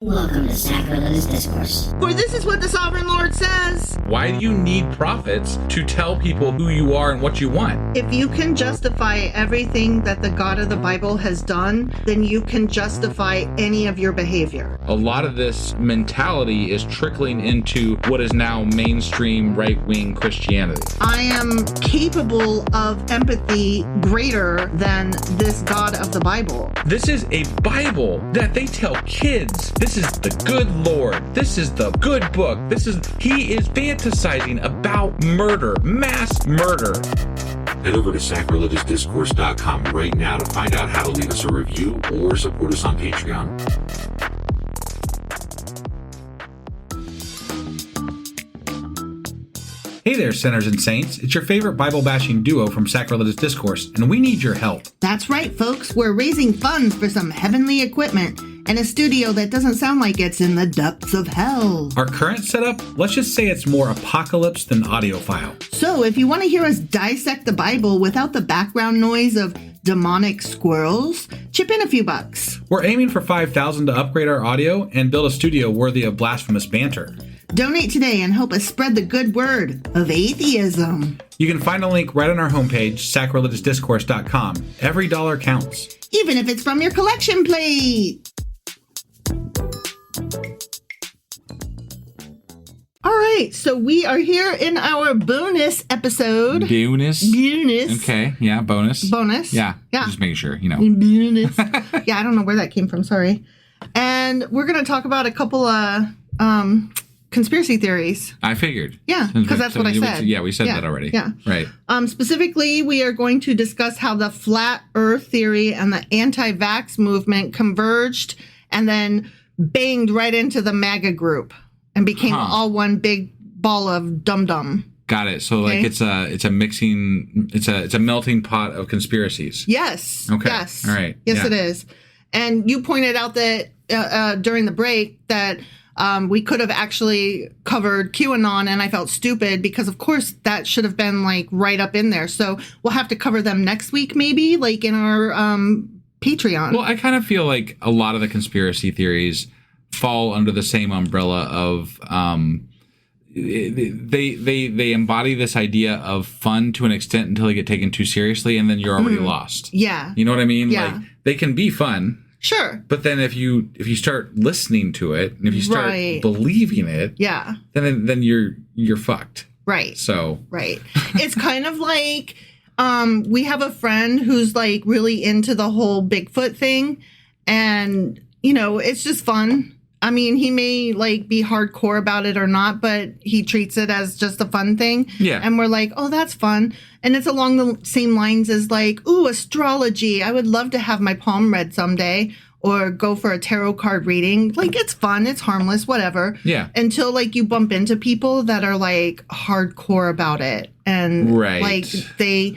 Welcome to Sacrilegious Discourse. For this is what the Sovereign Lord says. Why do you need prophets to tell people who you are and what you want? If you can justify everything that the God of the Bible has done, then you can justify any of your behavior. A lot of this mentality is trickling into what is now mainstream right-wing Christianity. I am capable of empathy greater than this God of the Bible. This is a Bible that they tell kids. This is the good Lord. This is the good book. He is fantasizing about murder, mass murder. Head over to sacrilegiousdiscourse.com right now to find out how to leave us a review or support us on Patreon. Hey there, sinners and saints. It's your favorite Bible-bashing duo from Sacrilegious Discourse, and we need your help. That's right, folks. We're raising funds for some heavenly equipment and a studio that doesn't sound like it's in the depths of hell. Our current setup, let's just say it's more apocalypse than audiophile. So if you want to hear us dissect the Bible without the background noise of demonic squirrels, chip in a few bucks. We're aiming for $5,000 to upgrade our audio and build a studio worthy of blasphemous banter. Donate today and help us spread the good word of atheism. You can find a link right on our homepage, sacrilegiousdiscourse.com. Every dollar counts. Even if it's from your collection plate. All right, so we are here in our bonus episode. Bonus? Bonus. Okay, yeah, bonus. Bonus. Yeah, Yeah. just making sure, you know. Bonus. Yeah, I don't know where that came from, sorry. And we're going to talk about a couple of conspiracy theories. I figured. Yeah, because that's what I said. Yeah, we said that already. Yeah. Right. Specifically, we are going to discuss how the flat earth theory and the anti-vax movement converged and then banged right into the MAGA group and became all one big ball of dum-dum. Got it. So Okay. like it's a melting pot of conspiracies. Yes. Okay. Yes. All right. Yes, Yeah. it is. And you pointed out that during the break that we could have actually covered QAnon, and I felt stupid because, of course, that should have been like right up in there. So we'll have to cover them next week, maybe, like in our Patreon. Well, I kind of feel like a lot of the conspiracy theories fall under the same umbrella of they embody this idea of fun to an extent until they get taken too seriously, and then you're already lost. Yeah. You know what I mean? Yeah. Like they can be fun. Sure. But then if you start listening to it and if you start Right. believing it, Yeah. then you're fucked. Right. So Right. It's kind of like we have a friend who's like really into the whole Bigfoot thing, and you know, it's just fun. I mean, he may like be hardcore about it or not, but he treats it as just a fun thing. Yeah. And we're like, oh, that's fun. And it's along the same lines as like, ooh, astrology. I would love to have my palm read someday or go for a tarot card reading. Like, it's fun. It's harmless, whatever. Yeah. Until like you bump into people that are like hardcore about it. And Right. like they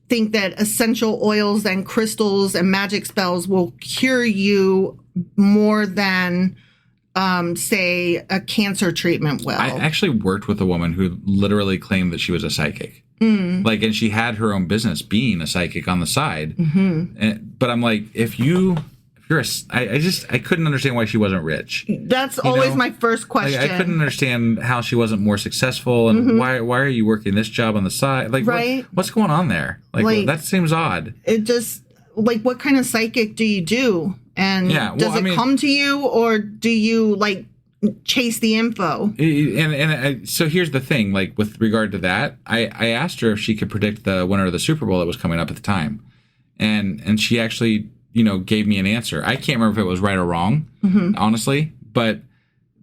think that essential oils and crystals and magic spells will cure you more than say a cancer treatment will. I actually worked with a woman who literally claimed that she was a psychic. Like, and she had her own business being a psychic on the side. But I'm like, if you're I couldn't understand why she wasn't rich. That's always know? my first question. I couldn't understand how she wasn't more successful, and why are you working this job on the side? Like, Right. what's going on there? Like that seems odd. It just, like, what kind of psychic do you do? And Yeah, well, does it come to you, or do you like chase the info? So here's the thing, like with regard to that, I asked her if she could predict the winner of the Super Bowl that was coming up at the time, and she actually, you know, gave me an answer. I can't remember if it was right or wrong, honestly, but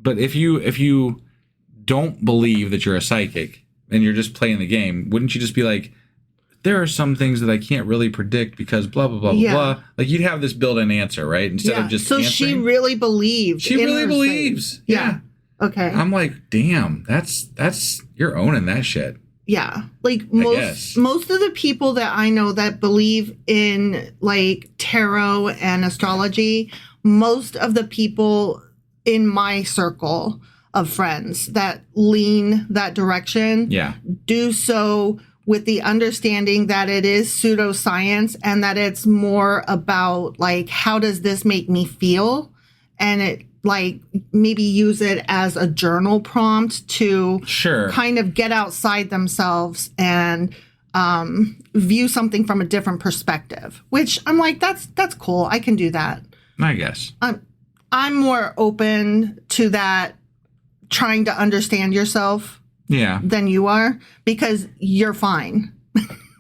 if you don't believe that you're a psychic and you're just playing the game, wouldn't you just be like, there are some things that I can't really predict because blah, blah, blah, Yeah. blah, blah. Like, you'd have this built-in answer, right? Instead of just so answering. she really believed. She in really her believes. faith. Yeah. Okay. I'm like, damn, that's you're owning that shit. Yeah. Like guess. most of the people that I know that believe in like tarot and astrology, most of the people in my circle of friends that lean that direction Yeah. do so with the understanding that it is pseudoscience and that it's more about like, how does this make me feel? and it like maybe use it as a journal prompt to kind of get outside themselves and view something from a different perspective, which I'm like, that's cool. I can do that. I guess. I'm more open to that, trying to understand yourself than you are, because you're fine.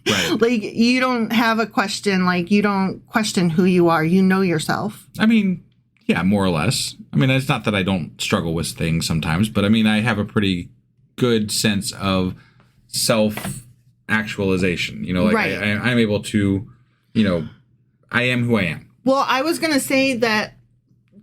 Right. Like, you don't have a question. Like, you don't question who you are. You know yourself. I mean, yeah, more or less. I mean, it's not that I don't struggle with things sometimes, but I mean, I have a pretty good sense of self-actualization. You know, like right. I'm able to, you know, I am who I am. Well, I was going to say that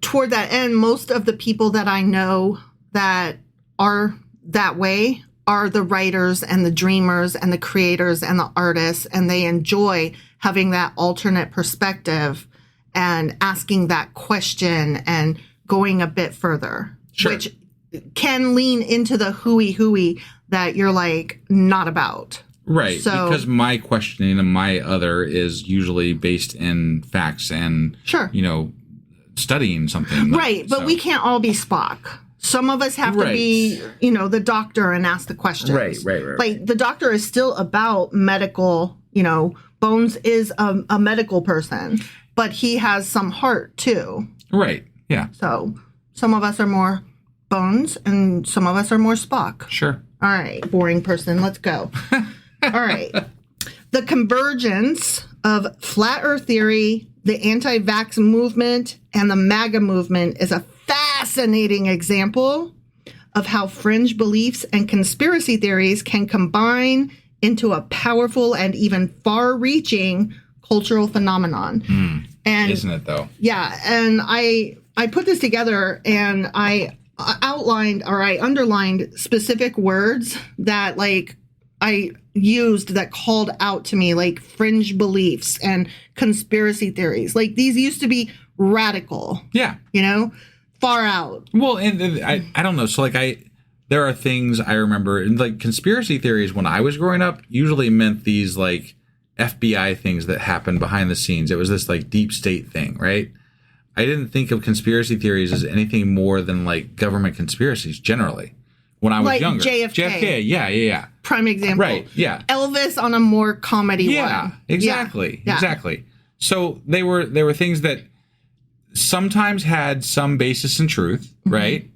toward that end, most of the people that I know that are that way are the writers and the dreamers and the creators and the artists, and they enjoy having that alternate perspective and asking that question and going a bit further, which can lean into the hooey that you're like not about. Right, so, because my questioning and my other is usually based in facts and, you know, studying something. Right, but we can't all be Spock. Some of us have to be, you know, the doctor and ask the questions. Right. Like, the doctor is still about medical, you know, Bones is a medical person, but he has some heart too. Right, yeah. So some of us are more Bones and some of us are more Spock. Sure. All right, boring person, let's go. All right. The convergence of flat earth theory, the anti-vax movement, and the MAGA movement is a fascinating example of how fringe beliefs and conspiracy theories can combine into a powerful and even far-reaching cultural phenomenon. And isn't it, though? Yeah, and I put this together, and I outlined, or I underlined specific words that, like, I used that called out to me, like fringe beliefs and conspiracy theories. Like, these used to be radical. Yeah. You know? Far out. Well, and I don't know. So, like, there are things I remember, and like conspiracy theories when I was growing up usually meant these like FBI things that happened behind the scenes. It was this like deep state thing, right? I didn't think of conspiracy theories as anything more than like government conspiracies generally when I was like younger. JFK. Yeah. Prime example. Right, yeah. Elvis on a more comedy one. Yeah, exactly. So they were things that sometimes had some basis in truth, right?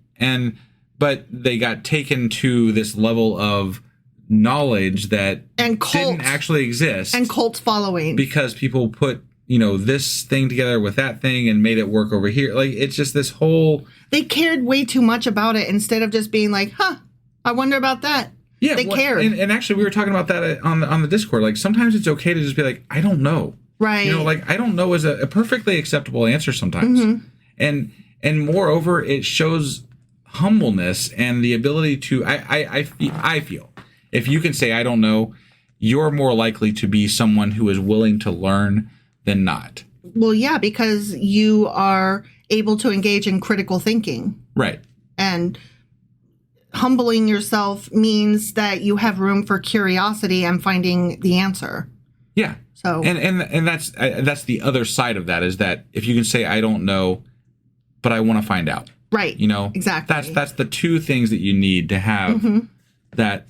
But they got taken to this level of knowledge that didn't actually exist. And cult following. Because people put, you know, this thing together with that thing and made it work over here. Like, it's just this whole... They cared way too much about it instead of just being like, I wonder about that. Yeah, they cared. And actually, we were talking about that on the Discord. Like, sometimes it's okay to just be like, I don't know. Right. You know, like, I don't know is a perfectly acceptable answer sometimes. And moreover, it shows humbleness and the ability to, I feel, if you can say, I don't know, you're more likely to be someone who is willing to learn than not. Well, yeah, because you are able to engage in critical thinking. Right. And humbling yourself means that you have room for curiosity and finding the answer. Yeah. So and that's the other side of that, is that if you can say I don't know, but I want to find out. Right. You know, exactly. That's the two things that you need to have that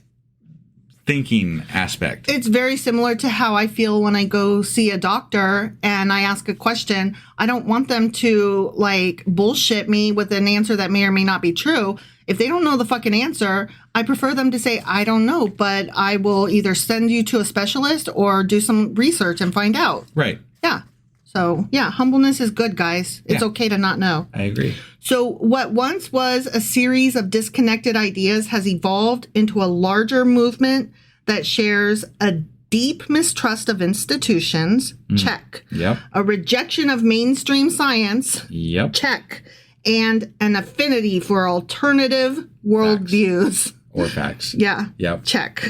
thinking aspect. It's very similar to how I feel when I go see a doctor and I ask a question. I don't want them to like bullshit me with an answer that may or may not be true. If they don't know the fucking answer, I prefer them to say, I don't know, but I will either send you to a specialist or do some research and find out. Right. Yeah. So, yeah, humbleness is good, guys. It's okay to not know. I agree. So what once was a series of disconnected ideas has evolved into a larger movement that shares a deep mistrust of institutions, check. Yep. A rejection of mainstream science, yep. Check. And an affinity for alternative worldviews. Or facts. Yeah. Yep. Check.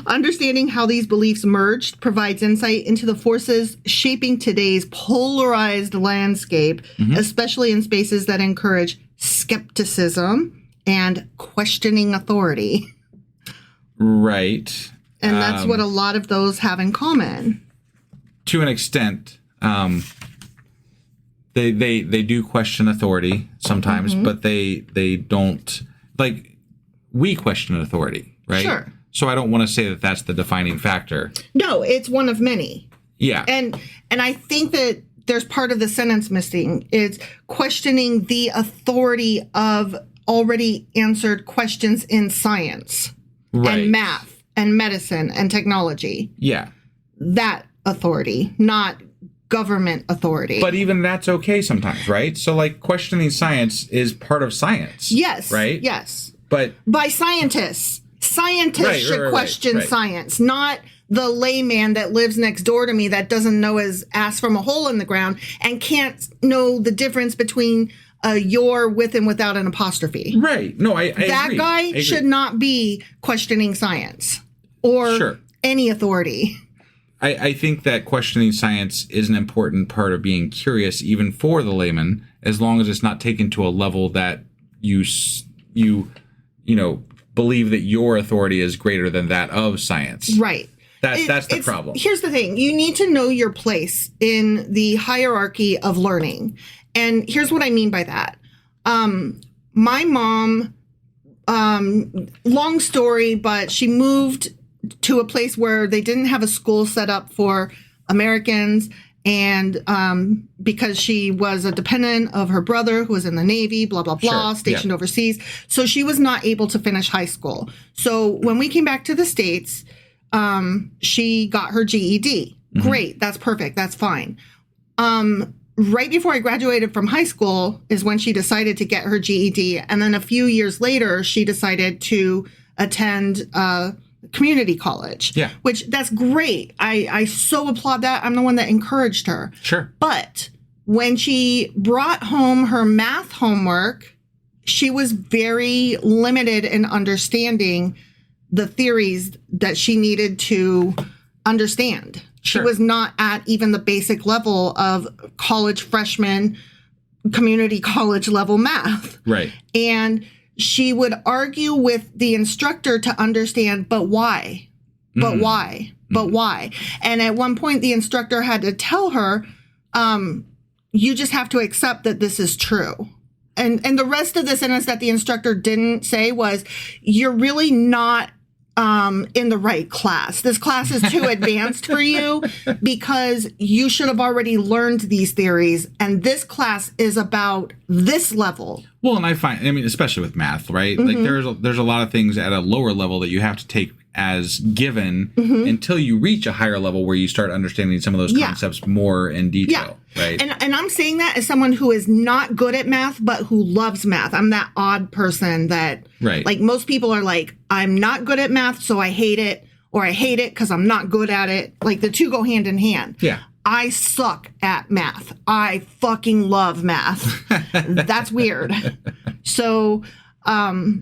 Understanding how these beliefs merged provides insight into the forces shaping today's polarized landscape, especially in spaces that encourage skepticism and questioning authority. Right. And that's what a lot of those have in common. To an extent, They do question authority sometimes, but they don't, like, we question authority, right? Sure. So I don't want to say that that's the defining factor. No, it's one of many. Yeah. And I think that there's part of the sentence missing. It's questioning the authority of already answered questions in science and math and medicine and technology. Yeah. That authority, not government authority. But even that's okay sometimes, right? So, like, questioning science is part of science. Yes. Right? Yes. But by scientists. Scientists should question science, not the layman that lives next door to me that doesn't know his ass from a hole in the ground and can't know the difference between your with and without an apostrophe. Right. No, I that agree. guy should not be questioning science or any authority. I think that questioning science is an important part of being curious, even for the layman, as long as it's not taken to a level that you believe that your authority is greater than that of science. Right. That's the problem. Here's the thing. You need to know your place in the hierarchy of learning. And here's what I mean by that. My mom, long story, but she moved to a place where they didn't have a school set up for Americans. And because she was a dependent of her brother who was in the Navy, blah, blah, blah, stationed overseas. So she was not able to finish high school. So when we came back to the States, she got her GED. Mm-hmm. Great. That's perfect. That's fine. Right before I graduated from high school is when she decided to get her GED. And then a few years later, she decided to attend community college. Yeah. Which, that's great. I so applaud that. I'm the one that encouraged her. Sure. But when she brought home her math homework, she was very limited in understanding the theories that she needed to understand. Sure. She was not at even the basic level of college freshman, community college level math. Right. And she would argue with the instructor to understand, but why? But why? But why? And at one point, the instructor had to tell her, you just have to accept that this is true. And the rest of the sentence that the instructor didn't say was, you're really not in the right class. This class is too advanced for you because you should have already learned these theories. And this class is about this level. Well, and especially with math, right? Mm-hmm. Like there's a lot of things at a lower level that you have to take as given until you reach a higher level where you start understanding some of those concepts more in detail. Yeah. Right. And I'm saying that as someone who is not good at math, but who loves math. I'm that odd person that, like, most people are like, I'm not good at math, so I hate it, or I hate it because I'm not good at it. Like, the two go hand in hand. Yeah. I suck at math. I fucking love math. That's weird. So, I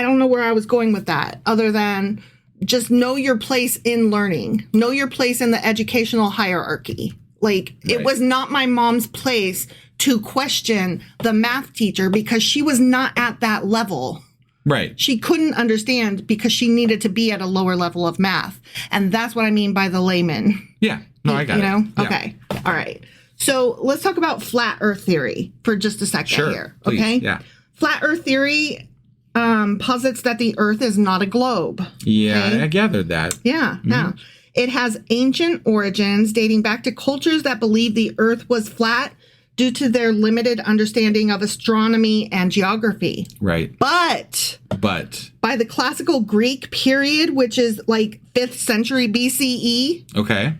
don't know where I was going with that, other than just know your place in learning. Know your place in the educational hierarchy. Like, it was not my mom's place to question the math teacher because she was not at that level. Right. She couldn't understand because she needed to be at a lower level of math. And that's what I mean by the layman. Yeah. No, I got it. You know? Yeah. Okay. All right. So let's talk about flat earth theory for just a second here. Please. Okay. Yeah. Flat earth theory posits that the earth is not a globe. Yeah, okay? I gathered that. Yeah, yeah. It has ancient origins dating back to cultures that believed the earth was flat due to their limited understanding of astronomy and geography. Right. But by the classical Greek period, which is like 5th century BCE. Okay.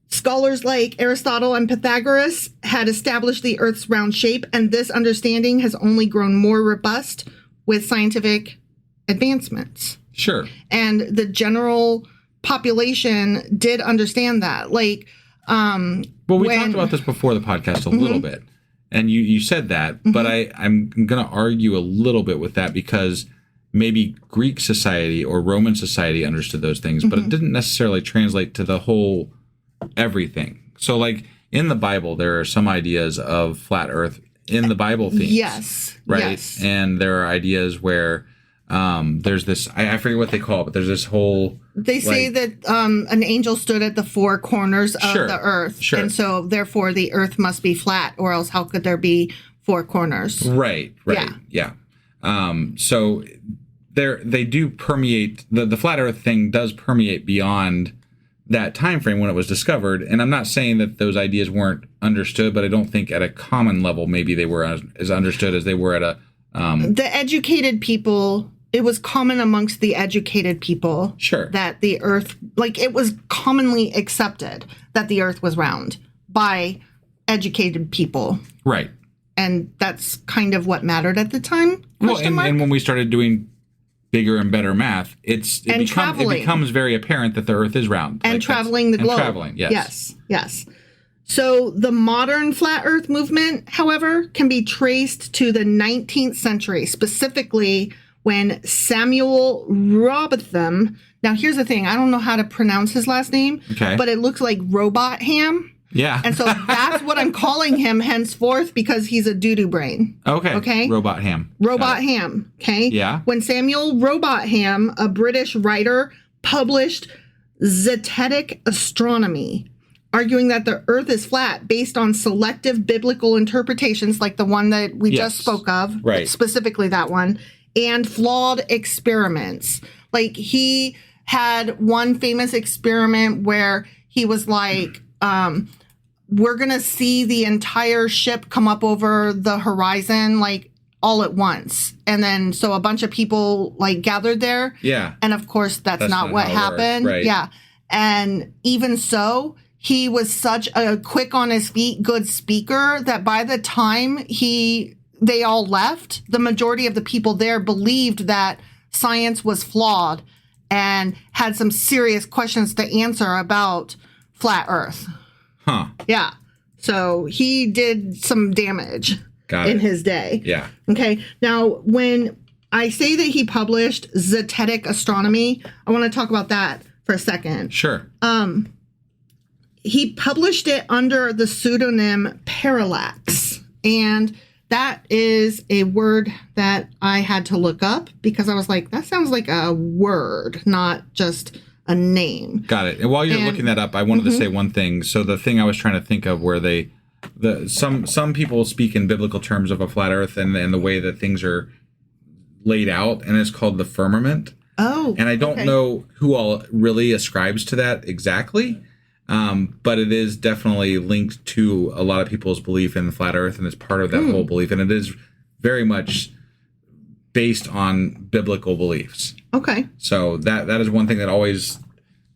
Scholars like Aristotle and Pythagoras had established the earth's round shape, and this understanding has only grown more robust with scientific advancements. Sure. And the general population did understand that. Like, well, we talked about this before the podcast a little bit, and you said that, but I'm going to argue a little bit with that because maybe Greek society or Roman society understood those things, but it didn't necessarily translate to the whole everything. So, like, in the Bible, there are some ideas of flat earth in the Bible themes. Yes. Right. Yes. And there are ideas where there's this, I forget what they call it, but there's this whole... They say that an angel stood at the four corners of the earth. Sure. And so, therefore, the earth must be flat, or else how could there be four corners? Right. Yeah. So they do permeate, the flat earth thing does permeate beyond that time frame when it was discovered. And I'm not saying that those ideas weren't understood, but I don't think at a common level maybe they were as understood as they were at a... The educated people... It was common amongst the educated people that the earth, it was commonly accepted that the earth was round by educated people. Right. And that's kind of what mattered at the time. Well, and when we started doing bigger and better math, it becomes very apparent that the earth is round. And traveling the globe. And traveling, yes. Yes. So the modern flat earth movement, however, can be traced to the 19th century, specifically when Samuel Robotham, now here's the thing, I don't know how to pronounce his last name, but it looks like Robot Ham. Yeah. And so that's what I'm calling him henceforth because he's a doo-doo brain. Okay. Robot Ham. Robot Ham. Okay. Yeah. When Samuel Robot Ham, a British writer, published Zetetic Astronomy, arguing that the earth is flat based on selective biblical interpretations like the one that we just spoke of, specifically that one, and flawed experiments. He had one famous experiment where he was like, we're going to see the entire ship come up over the horizon, all at once. And then, so a bunch of people, gathered there. Yeah. And of course, that's not what happened. Right. Yeah. And even so, he was such a quick on his feet, good speaker that by the time they all left, the majority of the people there believed that science was flawed and had some serious questions to answer about flat Earth. Huh. Yeah. So he did some damage in his day. Yeah. Okay. Now, when I say that he published Zetetic Astronomy, I want to talk about that for a second. Sure. He published it under the pseudonym Parallax. And that is a word that I had to look up because I was like, that sounds like a word, not just a name. Got it. And while you're looking that up, I wanted to say one thing. So the thing I was trying to think of where some people speak in biblical terms of a flat earth and the way that things are laid out, and it's called the firmament. Oh. And I don't know who all really ascribes to that exactly. But it is definitely linked to a lot of people's belief in the flat earth, and it's part of that whole belief. And it is very much based on biblical beliefs. Okay. So that is one thing that always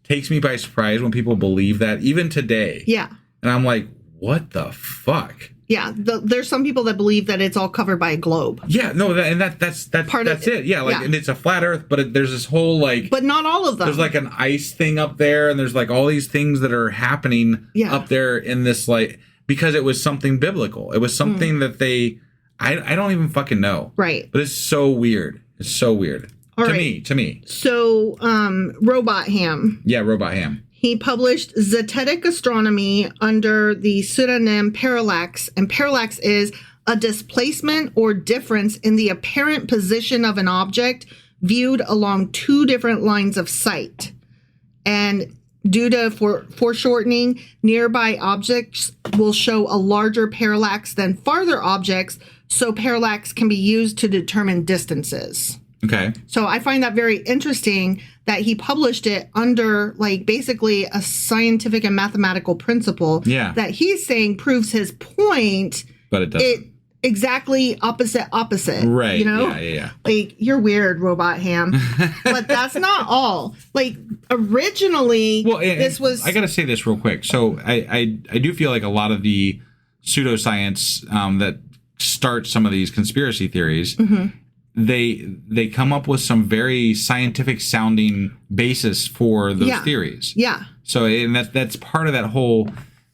takes me by surprise when people believe that, even today. Yeah. And I'm like, what the fuck? Yeah, there's some people that believe that it's all covered by a globe. Yeah, no, that's it. Yeah, and it's a flat Earth, but there's this whole But not all of them. There's an ice thing up there, and there's all these things that are happening up there in this because it was something biblical. It was something that I don't even fucking know. Right. But it's so weird. It's so weird. To me. So, Robot Ham. Yeah, Robot Ham. He published Zetetic Astronomy under the pseudonym Parallax, and parallax is a displacement or difference in the apparent position of an object viewed along two different lines of sight. And due to foreshortening, nearby objects will show a larger parallax than farther objects, so parallax can be used to determine distances. Okay. So I find that very interesting that he published it under basically a scientific and mathematical principle that he's saying proves his point. But it doesn't. Exactly opposite. Right. You know? Yeah. You're weird, Robot Ham. But that's not all. Originally, this was... I got to say this real quick. So I do feel like a lot of the pseudoscience that start some of these conspiracy theories... Mm-hmm. They come up with some very scientific sounding basis for those theories. Yeah. So and that's part of that whole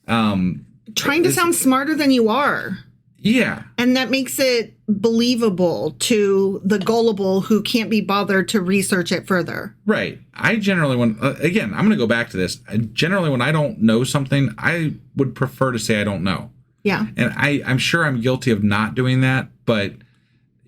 trying to sound smarter than you are. Yeah. And that makes it believable to the gullible who can't be bothered to research it further. Right. I generally again, I'm going to go back to this. Generally when I don't know something, I would prefer to say I don't know. Yeah. And I'm sure I'm guilty of not doing that, but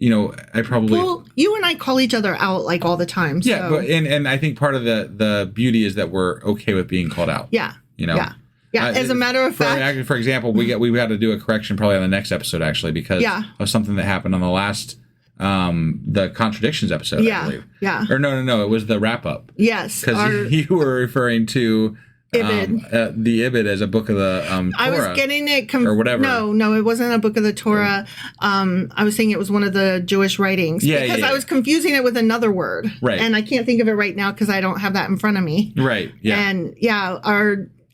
I probably... Well, you and I call each other out like all the time. Yeah, So. and I think part of the beauty is that we're okay with being called out. Yeah. Yeah. Yeah. As a matter of fact, for example, we got to do a correction probably on the next episode actually because of something that happened on the last the contradictions episode. I believe. Yeah. Or no, it was the wrap up. Yes, because you were referring to Ibid. The Ibid as a book of the Torah. I was getting it or whatever. No, it wasn't a book of the Torah. I was saying it was one of the Jewish writings because I was confusing it with another word. Right. And I can't think of it right now because I don't have that in front of me. Right. Yeah. And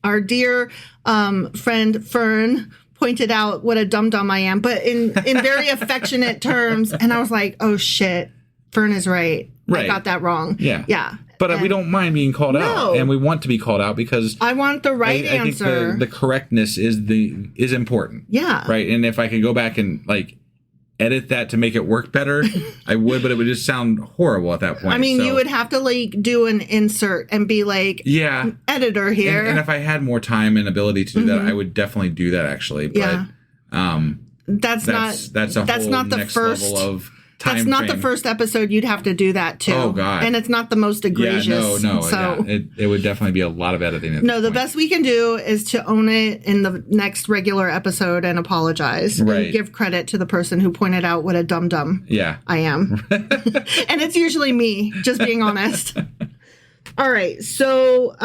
our dear friend Fern pointed out what a dum-dum I am, but in very affectionate terms. And I was like, oh shit, Fern is right. I got that wrong. Yeah. Yeah. But we don't mind being called out, and we want to be called out because I want the right answer. I think the correctness is important. Yeah. Right. And if I could go back and edit that to make it work better, I would, but it would just sound horrible at that point. I mean, you would have to do an insert and be like, editor here. And if I had more time and ability to do that, I would definitely do that actually. But that's not the next first level of time That's not frame. the first episode you'd have to do that too. Oh God. And it's not the most egregious. No. So it would definitely be a lot of editing. The best we can do is to own it in the next regular episode and apologize. Right. And give credit to the person who pointed out what a dum-dum I am. And it's usually me, just being honest. All right. So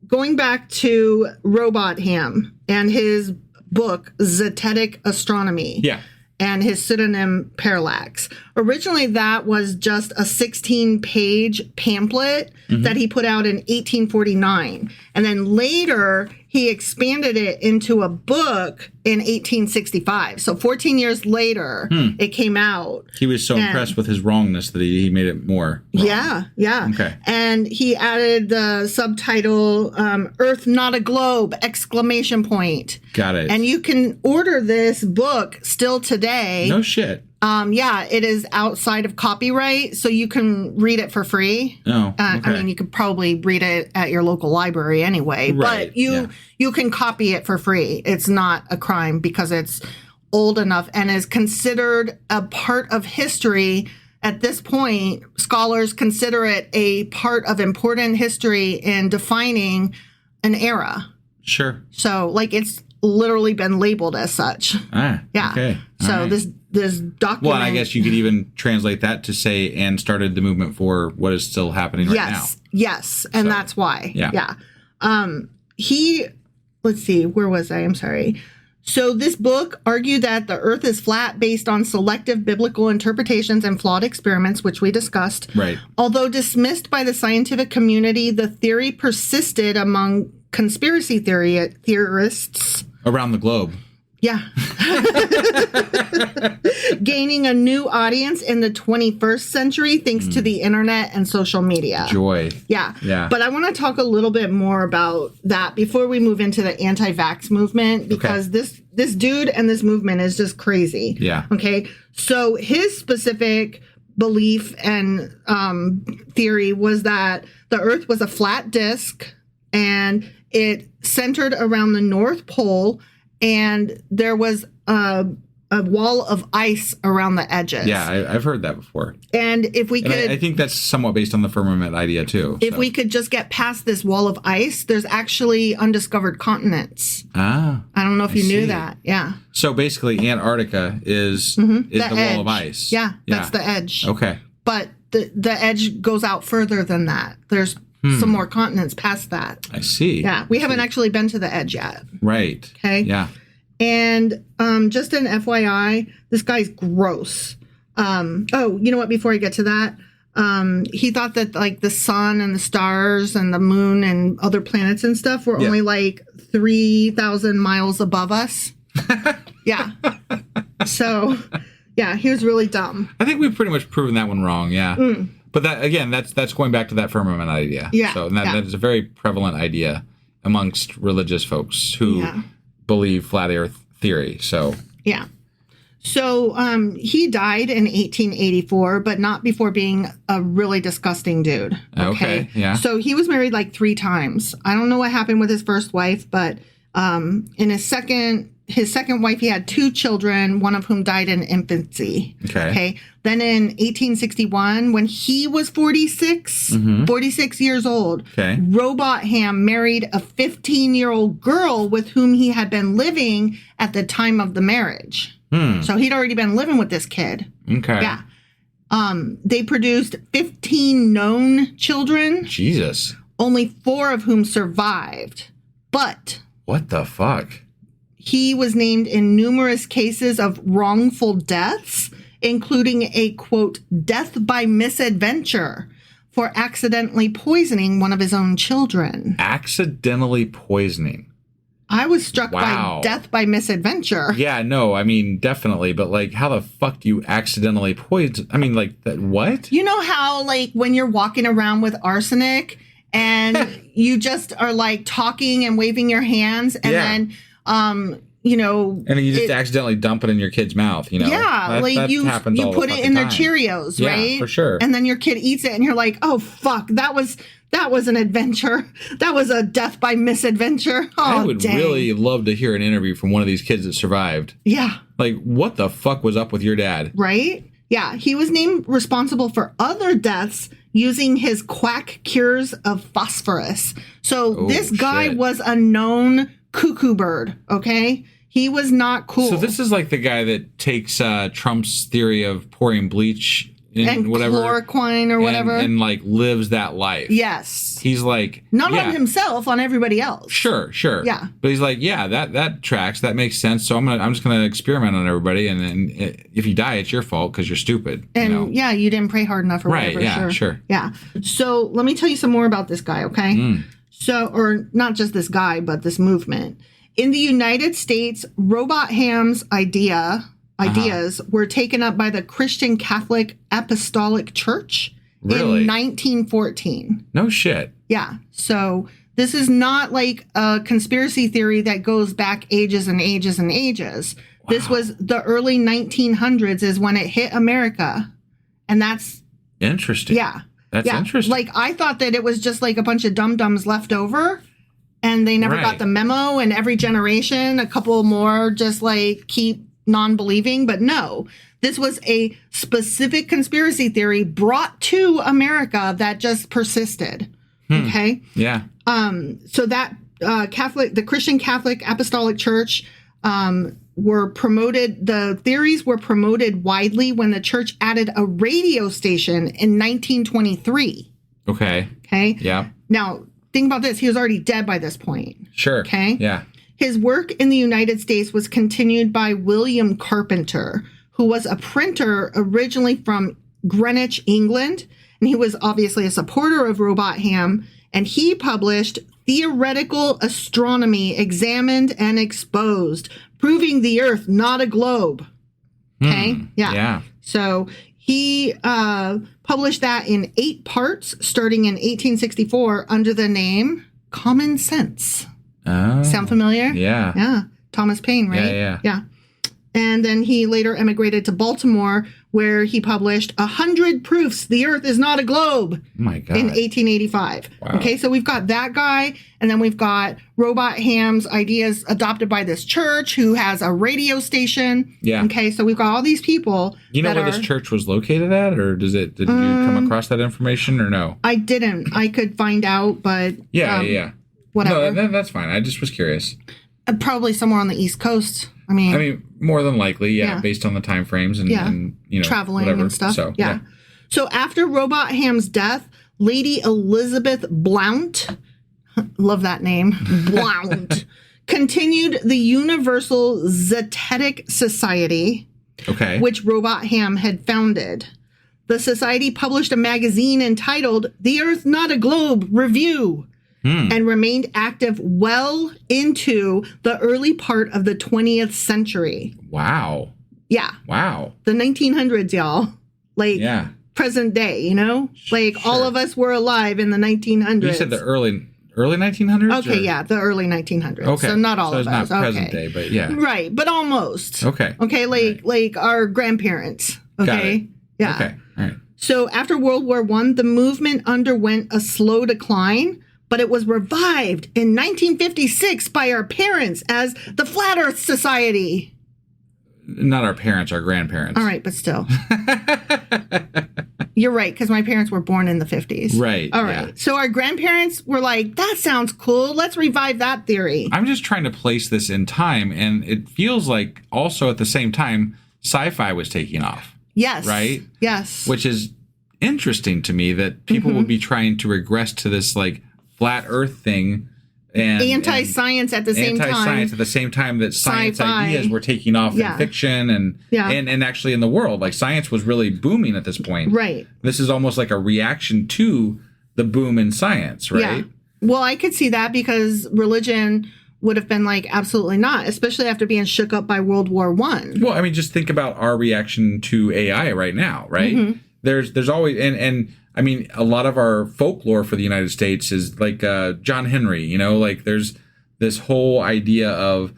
going back to Robot Ham and his book, Zetetic Astronomy. Yeah. And his pseudonym Parallax. Originally, that was just a 16-page pamphlet that he put out in 1849. And then later, he expanded it into a book in 1865. So 14 years later, it came out. He was so impressed with his wrongness that he made it more wrong. Yeah. Okay. And he added the subtitle, Earth Not a Globe, ! Got it. And you can order this book still today. No shit. It is outside of copyright, so you can read it for free. Oh, okay. I mean, you could probably read it at your local library anyway, right, but you can copy it for free. It's not a crime because it's old enough and is considered a part of history. At this point, scholars consider it a part of important history in defining an era. Sure. So, it's literally been labeled as such. Yeah. Okay. So this document. Well, I guess you could even translate that to say, and started the movement for what is still happening right now. Yes. And that's why. Yeah. Let's see, where was I? I'm sorry. So this book argued that the earth is flat based on selective biblical interpretations and flawed experiments, which we discussed. Right. Although dismissed by the scientific community, the theory persisted among conspiracy theorists around the globe. Yeah. Gaining a new audience in the 21st century thanks to the internet and social media. Joy. Yeah. Yeah. But I want to talk a little bit more about that before we move into the anti-vax movement, because this dude and this movement is just crazy. Yeah. Okay. So his specific belief and theory was that the earth was a flat disk and it centered around the North Pole, and there was a wall of ice around the edges. Yeah, I've heard that before. And if we could... I think that's somewhat based on the firmament idea, too. If we could just get past this wall of ice, there's actually undiscovered continents. Ah. I don't know if you knew that. Yeah. So basically, Antarctica is the wall of ice. Yeah, that's the edge. Okay. But the edge goes out further than that. There's some more continents past that. I see. Yeah, we haven't actually been to the edge yet. Right. Okay. Yeah. And just an FYI, this guy's gross. You know what? Before I get to that, he thought that the sun and the stars and the moon and other planets and stuff were only 3,000 miles above us. Yeah. So, yeah, he was really dumb. I think we've pretty much proven that one wrong. Yeah. But that, again, that's going back to that firmament idea. Yeah. So that is a very prevalent idea amongst religious folks who believe flat Earth theory. So yeah. So he died in 1884, but not before being a really disgusting dude. Okay. Yeah. So he was married 3 times. I don't know what happened with his first wife, but in his second his second wife, he had 2 children, one of whom died in infancy. Okay. Then in 1861, when he was 46 years old, Robot Ham married a 15-year-old girl with whom he had been living at the time of the marriage. So he'd already been living with this kid. Yeah. They produced 15 known children. Jesus. Only 4 of whom survived. But... what the fuck? He was named in numerous cases of wrongful deaths, including a, quote, death by misadventure for accidentally poisoning one of his own children. Accidentally poisoning. I was struck by death by misadventure. Yeah, no, I mean, definitely. But, like, how the fuck do you accidentally poison? I mean, like, that, what? You know how, like, when you're walking around with arsenic and you just are, like, talking and waving your hands and then... you know, and then you just accidentally dump it in your kid's mouth, you know. Yeah, like you put it in their Cheerios, right? Yeah, for sure. And then your kid eats it, and you're like, "Oh fuck, that was an adventure. That was a death by misadventure." Oh, I would really love to hear an interview from one of these kids that survived. Yeah, like what the fuck was up with your dad? Right? Yeah, he was named responsible for other deaths using his quack cures of phosphorus. So this guy was a known cuckoo bird, okay? He was not cool. So this is like the guy that takes Trump's theory of pouring bleach in and whatever chloroquine or whatever and like lives that life. Yes. He's like not on himself, on everybody else. Sure. Yeah. But he's like, yeah, that tracks. That makes sense. So I'm just gonna experiment on everybody, and then if you die, it's your fault because you're stupid. And you didn't pray hard enough or whatever. Yeah, sure. Yeah. So let me tell you some more about this guy, okay? So, or not just this guy, but this movement. In the United States, Robot Ham's ideas were taken up by the Christian Catholic Apostolic Church in 1914. No shit. Yeah. So this is not like a conspiracy theory that goes back ages and ages and ages. Wow. This was the early 1900s is when it hit America. And that's... interesting. Yeah. That's interesting. Like, I thought that it was just like a bunch of dum-dums left over, and they never got the memo, and every generation, a couple more just like keep non-believing. But no, this was a specific conspiracy theory brought to America that just persisted. Okay? Yeah. So that the Christian Catholic Apostolic Church the theories were promoted widely when the church added a radio station in 1923. Okay. Yeah. Now, think about this. He was already dead by this point. Sure. Okay. Yeah. His work in the United States was continued by William Carpenter, who was a printer originally from Greenwich, England. And he was obviously a supporter of Robot Ham. And he published Theoretical Astronomy Examined and Exposed, proving the Earth not a globe. Okay? Yeah. So he published that in 8 parts, starting in 1864 under the name Common Sense. Oh. Sound familiar? Yeah. Yeah. Thomas Paine, right? Yeah. And then he later emigrated to Baltimore, where he published 100 Proofs the Earth is Not a Globe. Oh my God. In 1885. Wow. Okay, so we've got that guy, and then we've got Robot Ham's ideas adopted by this church who has a radio station. Yeah. Okay, so we've got all these people. You know where this church was located at, or did you come across that information, or no? I didn't. I could find out, but yeah. Whatever. No, that's fine. I just was curious. Probably somewhere on the East Coast. I mean, more than likely, based on the time frames and you know, traveling whatever. and stuff. So, So after Robot Ham's death, Lady Elizabeth Blount, love that name, Blount, continued the Universal Zetetic Society, which Robot Ham had founded. The society published a magazine entitled The Earth Not a Globe Review. And remained active well into the early part of the 20th century. Wow. Yeah. Wow. The 1900s, y'all. Like, present day, you know? Like, all of us were alive in the 1900s. You said the early 1900s? Okay, yeah, the early 1900s. Okay. So not all of us. It's not present day, but yeah. Right, but almost. Okay. Okay, like our grandparents. Okay? Got it. Yeah. Okay, all right. So after World War I, the movement underwent a slow decline, but it was revived in 1956 by our parents as the Flat Earth Society. Not our parents, our grandparents. All right, but still. You're right, because my parents were born in the 50s. Right. All right. Yeah. So our grandparents were like, that sounds cool. Let's revive that theory. I'm just trying to place this in time, and it feels like also at the same time, sci-fi was taking off. Yes. Right? Yes. Which is interesting to me that people would be trying to regress to this like flat earth thing and anti-science at the same time. Anti-science at the same time that science Sci-fi. ideas were taking off in fiction and actually in the world. Like science was really booming at this point. Right. This is almost like a reaction to the boom in science, right? Yeah. Well, I could see that because religion would have been like, absolutely not, especially after being shook up by World War I. Well, I mean, just think about our reaction to AI right now, right? There's always, and I mean, a lot of our folklore for the United States is like John Henry, you know, like there's this whole idea of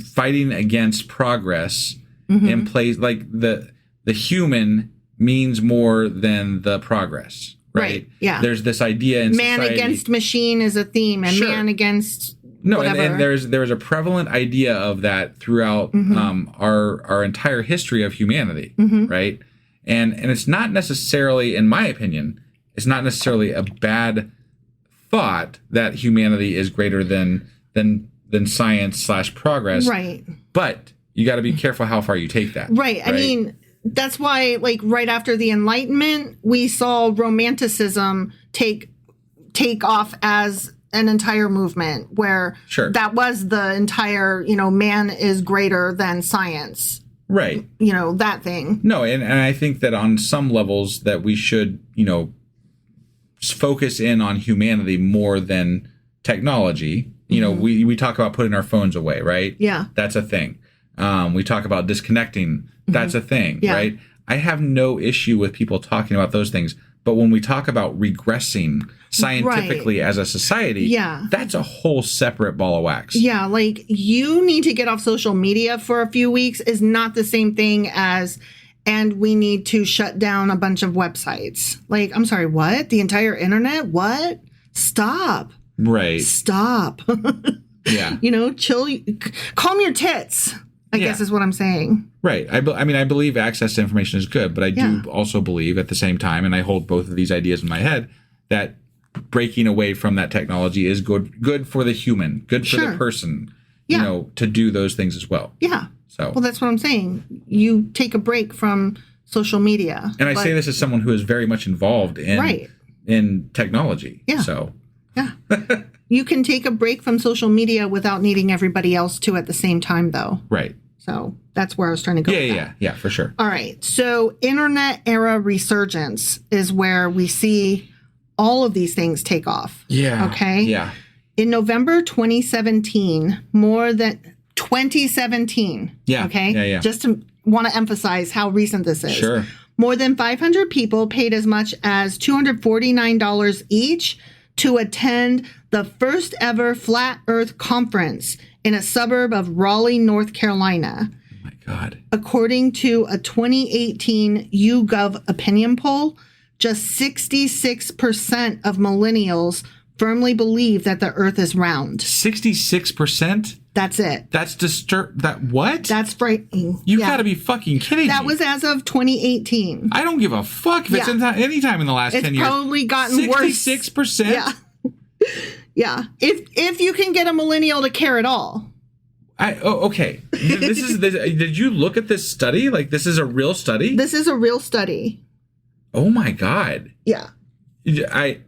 fighting against progress in place, like the human means more than the progress, right? Yeah. There's this idea in man society, against machine is a theme, and man against whatever. And there's a prevalent idea of that throughout our entire history of humanity, right? And it's not necessarily, in my opinion, it's not necessarily a bad thought that humanity is greater than science / progress. Right. But you got to be careful how far you take that. Right. I mean, that's why, like, right after the Enlightenment, we saw Romanticism take off as an entire movement where that was the entire, you know, man is greater than science. Right. You know, that thing. No, and I think that on some levels that we should, you know, focus in on humanity more than technology. You know, we talk about putting our phones away, right? Yeah. That's a thing. We talk about disconnecting. That's a thing, right? I have no issue with people talking about those things. But when we talk about regressing scientifically as a society, that's a whole separate ball of wax. Yeah, like you need to get off social media for a few weeks is not the same thing as, and we need to shut down a bunch of websites. Like, I'm sorry, what? The entire internet? What? Stop. Right. Stop. Yeah. You know, chill. Calm your tits, I guess is what I'm saying. Right. I mean, I believe access to information is good, but I do also believe at the same time, and I hold both of these ideas in my head, that breaking away from that technology is good for the human, good for the person, you know, to do those things as well. Yeah. So, well, that's what I'm saying. You take a break from social media. And I say this as someone who is very much involved in technology. Yeah. So. Yeah. You can take a break from social media without needing everybody else to at the same time, though. Right. So that's where I was trying to go. Yeah, for sure. All right. So internet era resurgence is where we see all of these things take off. Yeah. Okay. Yeah. In November 2017, more than 2017. Yeah. Okay. Yeah. Just to want to emphasize how recent this is. Sure. More than 500 people paid as much as $249 each to attend the first ever Flat Earth Conference in a suburb of Raleigh, North Carolina. Oh my God. According to a 2018 YouGov opinion poll, just 66% of millennials firmly believe that the Earth is round. 66%? That's it. That's what? That's frightening. You gotta be fucking kidding me. That was as of 2018. I don't give a fuck if it's any time in the last 10 years. It's probably gotten worse. 66%? Yeah. Yeah. If you can get a millennial to care at all. Okay. Did you look at this study? Like, this is a real study? This is a real study. Oh my God. Yeah. I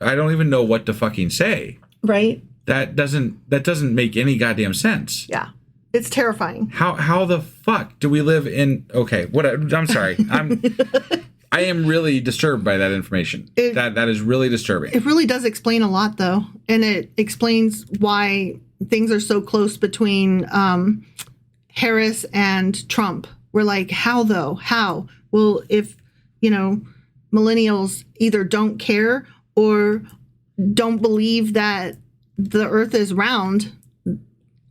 don't even know what to fucking say. Right? That doesn't make any goddamn sense. Yeah. It's terrifying. How the fuck do we live in? Okay, I'm sorry. I am really disturbed by that information. That is really disturbing. It really does explain a lot, though, and it explains why things are so close between Harris and Trump. We're like, how though? How? Well, if millennials either don't care or don't believe that the Earth is round,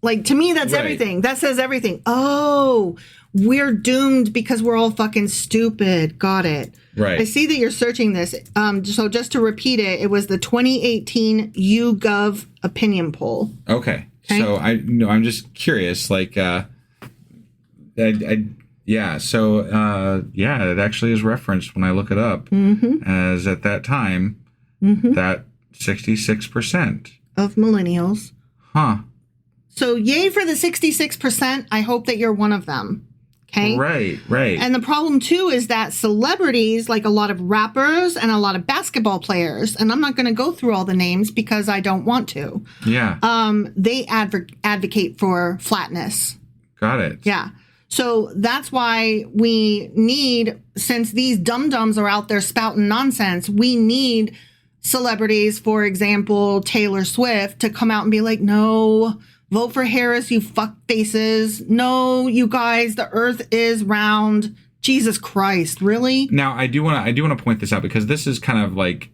Like, to me, that's Right. everything. That says everything. Oh, we're doomed because we're all fucking stupid. Got it. Right. I see that you're searching this. So just to repeat it was the 2018 YouGov opinion poll. Okay. Okay. So I'm just curious, like, yeah. So, it actually is referenced when I look it up as at that time, that 66%. Of millennials. Huh. So yay for the 66%. I hope that you're one of them. Okay. Right. And the problem too is that celebrities, like a lot of rappers and a lot of basketball players, and I'm not going to go through all the names because I don't want to. Yeah. They advocate for flatness. Got it. Yeah. So that's why we need, since these dum-dums are out there spouting nonsense, we need celebrities, for example, Taylor Swift, to come out and be like, no, vote for Harris, you fuck faces. No, you guys, the earth is round. Jesus Christ, really? Now, I do want to point this out because this is kind of like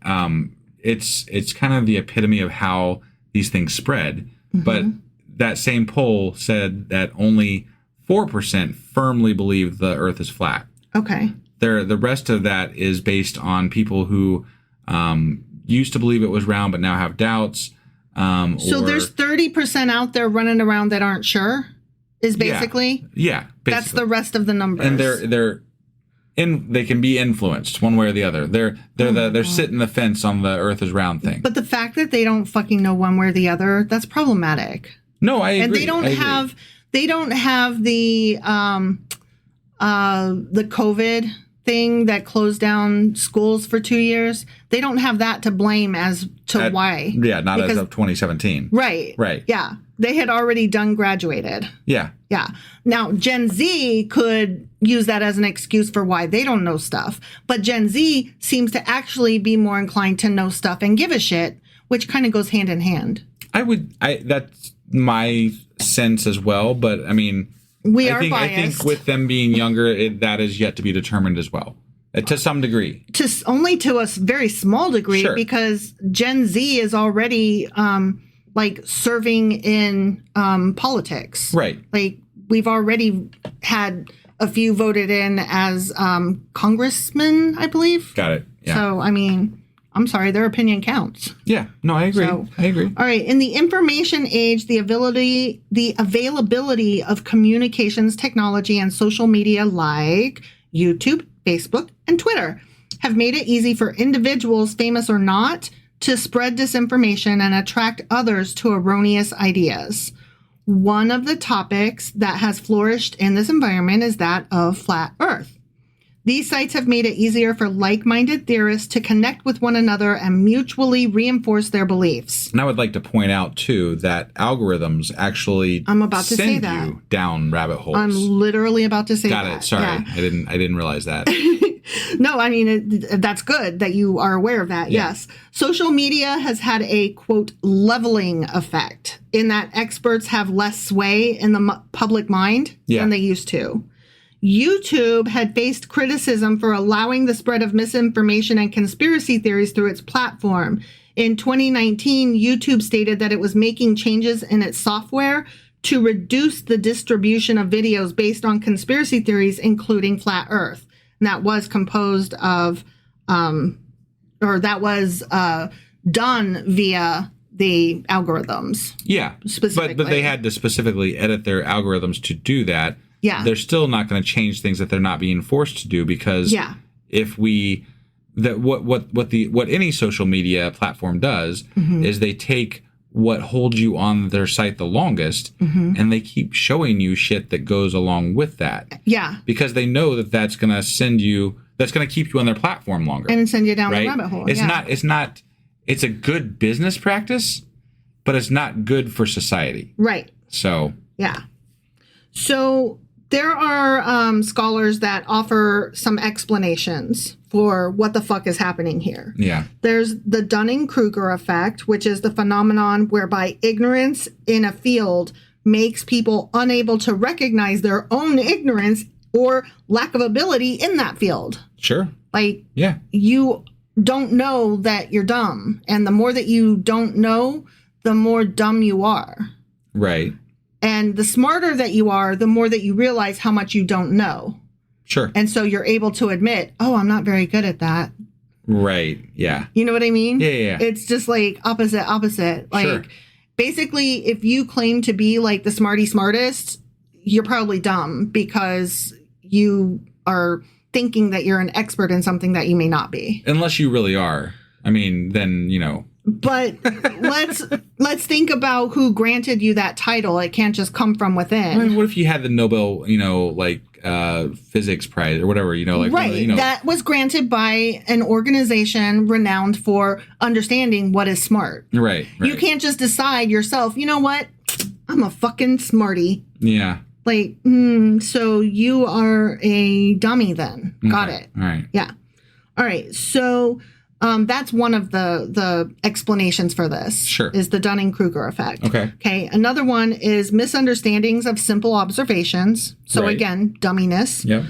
it's kind of the epitome of how these things spread. But that same poll said that only 4% firmly believe the earth is flat. Okay. The rest of that is based on people who used to believe it was round but now have doubts. So there's 30% out there running around that aren't sure, is basically? Yeah, basically. That's the rest of the numbers. And they can be influenced one way or the other. They're sitting the fence on the earth is round thing. But the fact that they don't fucking know one way or the other, that's problematic. No, I agree. And they don't have the COVID thing that closed down schools for 2 years. They don't have that to blame as to why. Yeah, not as of 2017. Right. Yeah. They had already graduated. Yeah. Yeah. Now, Gen Z could use that as an excuse for why they don't know stuff. But Gen Z seems to actually be more inclined to know stuff and give a shit, which kind of goes hand in hand. That's my sense as well. But I mean, biased. I think with them being younger, that is yet to be determined as well, to some degree. Only to a very small degree, sure. Because Gen Z is already serving in politics. Right. Like, we've already had a few voted in as congressmen, I believe. Got it. Yeah. So, I mean, I'm sorry, their opinion counts. Yeah. No, I agree. I agree. All right. In the information age, the availability of communications technology and social media like YouTube, Facebook, and Twitter have made it easy for individuals, famous or not, to spread disinformation and attract others to erroneous ideas. One of the topics that has flourished in this environment is that of flat Earth. These sites have made it easier for like-minded theorists to connect with one another and mutually reinforce their beliefs. And I would like to point out, too, that algorithms actually send you down rabbit holes. I'm literally about to say that. Got it. Sorry. Yeah. I didn't realize that. No, I mean, that's good that you are aware of that. Yeah. Yes. Social media has had a, quote, leveling effect in that experts have less sway in the public mind than they used to. YouTube had faced criticism for allowing the spread of misinformation and conspiracy theories through its platform. In 2019, YouTube stated that it was making changes in its software to reduce the distribution of videos based on conspiracy theories, including flat Earth. And that was composed of, done via the algorithms. Yeah, specifically. But they had to specifically edit their algorithms to do that. Yeah. They're still not going to change things that they're not being forced to do because if what any social media platform does is they take what holds you on their site the longest and they keep showing you shit that goes along with that. Yeah. Because they know that that's going to keep you on their platform longer. And send you down the rabbit hole. It's a good business practice, but it's not good for society. Right. So. Yeah. So there are scholars that offer some explanations for what the fuck is happening here. Yeah. There's the Dunning-Kruger effect, which is the phenomenon whereby ignorance in a field makes people unable to recognize their own ignorance or lack of ability in that field. Sure. Like, you don't know that you're dumb. And the more that you don't know, the more dumb you are. Right. And the smarter that you are, the more that you realize how much you don't know. Sure. And so you're able to admit, oh, I'm not very good at that. Right. Yeah. You know what I mean? Yeah. It's just like opposite. Like, sure. Basically, if you claim to be like the smartest, you're probably dumb because you are thinking that you're an expert in something that you may not be. Unless you really are. I mean, then, But let's think about who granted you that title. It can't just come from within. I mean, what if you had the Nobel, physics prize or whatever, right. That was granted by an organization renowned for understanding what is smart. Right. You can't just decide yourself, you know what? I'm a fucking smarty. Yeah. Like, so you are a dummy then. Okay. Got it. All right. Yeah. All right. So that's one of the explanations for this. Sure. Is the Dunning-Kruger effect. Okay. Another one is misunderstandings of simple observations. So right. again, dumminess. Yep.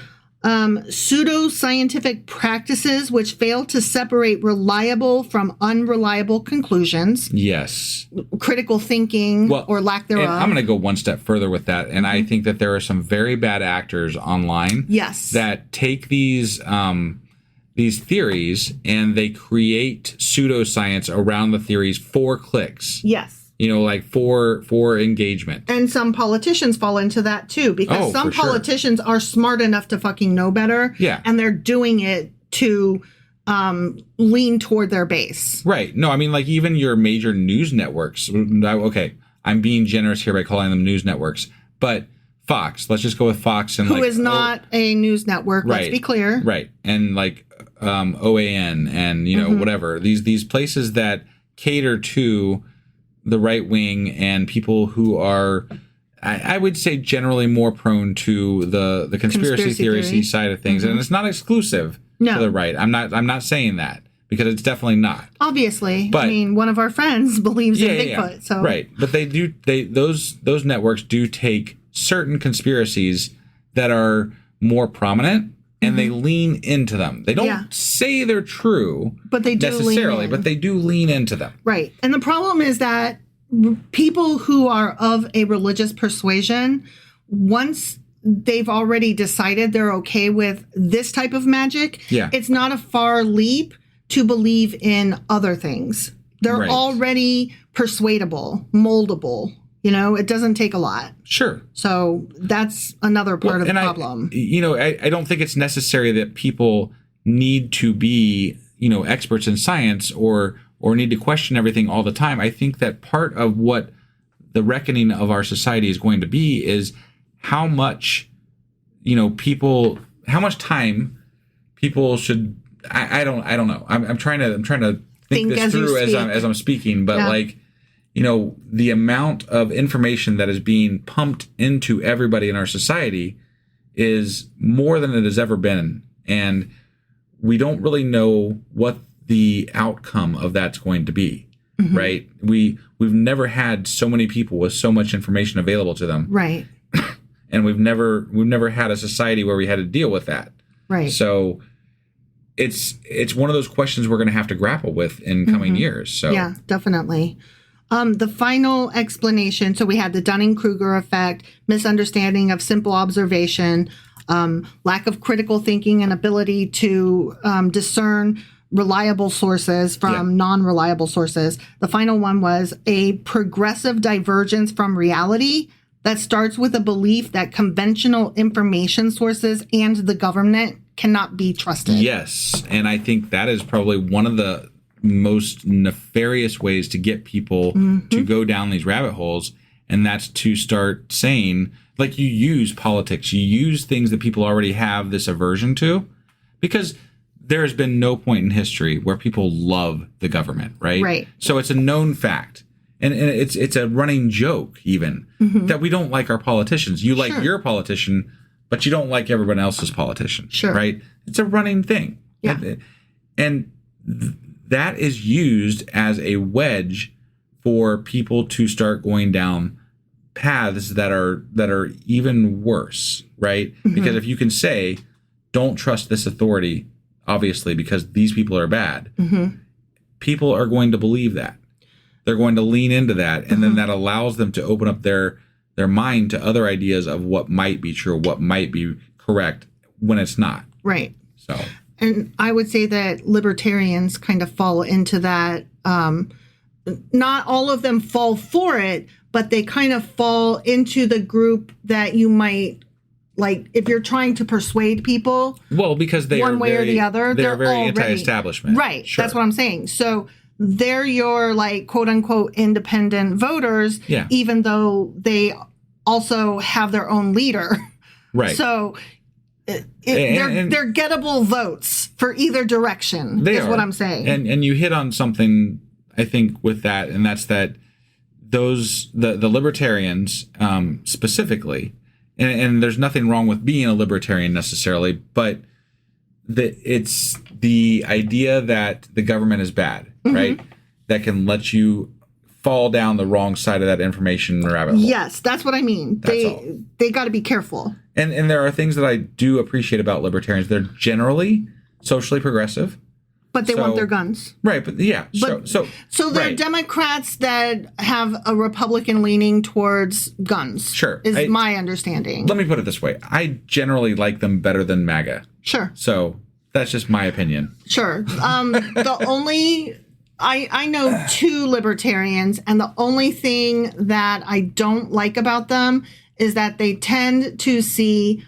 Pseudo-scientific practices which fail to separate reliable from unreliable conclusions. Yes. Critical thinking or lack thereof. And I'm going to go one step further with that. And I think that there are some very bad actors online. Yes. That take these theories and they create pseudoscience around the theories for clicks. Yes. Like for engagement. And some politicians fall into that too, because some politicians are smart enough to fucking know better. Yeah. And they're doing it to lean toward their base. Right. No, I mean, like even your major news networks. Okay, I'm being generous here by calling them news networks, but Fox, let's just go with Fox. And who is not a news network, right, let's be clear. Right. And like OAN and, whatever. These places that cater to the right wing and people who are, I would say, generally more prone to the conspiracy theory side of things. And it's not exclusive to the right. I'm not saying that because it's definitely not. Obviously. But, I mean, one of our friends believes in Bigfoot. Yeah. So right. But those networks do take certain conspiracies that are more prominent and they lean into them. They don't say they're true, but they do necessarily, but they do lean into them. Right. And the problem is that people who are of a religious persuasion, once they've already decided they're okay with this type of magic, it's not a far leap to believe in other things. They're already persuadable, moldable. It doesn't take a lot. Sure. So that's another part of the problem. I don't think it's necessary that people need to be, experts in science or need to question everything all the time. I think that part of what the reckoning of our society is going to be is how much, how much time people should. I don't know. I'm trying to think this through as I'm speaking, but the amount of information that is being pumped into everybody in our society is more than it has ever been. And we don't really know what the outcome of that's going to be, right? We've never had so many people with so much information available to them. Right. And we've never had a society where we had to deal with that. Right. So it's one of those questions we're going to have to grapple with in coming years. So yeah, definitely. The final explanation, so we had the Dunning-Kruger effect, misunderstanding of simple observation, lack of critical thinking and ability to discern reliable sources from non-reliable sources. The final one was a progressive divergence from reality that starts with a belief that conventional information sources and the government cannot be trusted. Yes, and I think that is probably one of the most nefarious ways to get people to go down these rabbit holes, and that's to start saying, like, you use politics, you use things that people already have this aversion to, because there has been no point in history where people love the government, right? Right. So it's a known fact, and it's a running joke even that we don't like our politicians. You like your politician, but you don't like everyone else's politician, right? It's a running thing, and that is used as a wedge for people to start going down paths that are even worse, right? Because if you can say, don't trust this authority, obviously, because these people are bad, people are going to believe that. They're going to lean into that, and then that allows them to open up their their mind to other ideas of what might be true, what might be correct when it's not. Right. So, and I would say that libertarians kind of fall into that. Not all of them fall for it, but they kind of fall into the group that you might, like, if you're trying to persuade people. Well, because they one are way very, or the other, they're very already, anti-establishment. Right. Sure. That's what I'm saying. So they're your, like, quote unquote independent voters, even though they also have their own leader. Right. So they're gettable votes for either direction. Is what I'm saying. And you hit on something, I think, with that, and that's that the libertarians specifically, and there's nothing wrong with being a libertarian necessarily, but it's the idea that the government is bad, right? That can let you fall down the wrong side of that information rabbit hole. Yes, that's what I mean. They got to be careful. And there are things that I do appreciate about libertarians. They're generally socially progressive. But they want their guns. Right, but yeah. So they're Democrats that have a Republican leaning towards guns. Sure. Is my understanding. Let me put it this way. I generally like them better than MAGA. Sure. So that's just my opinion. Sure. I know two libertarians, and the only thing that I don't like about them is that they tend to see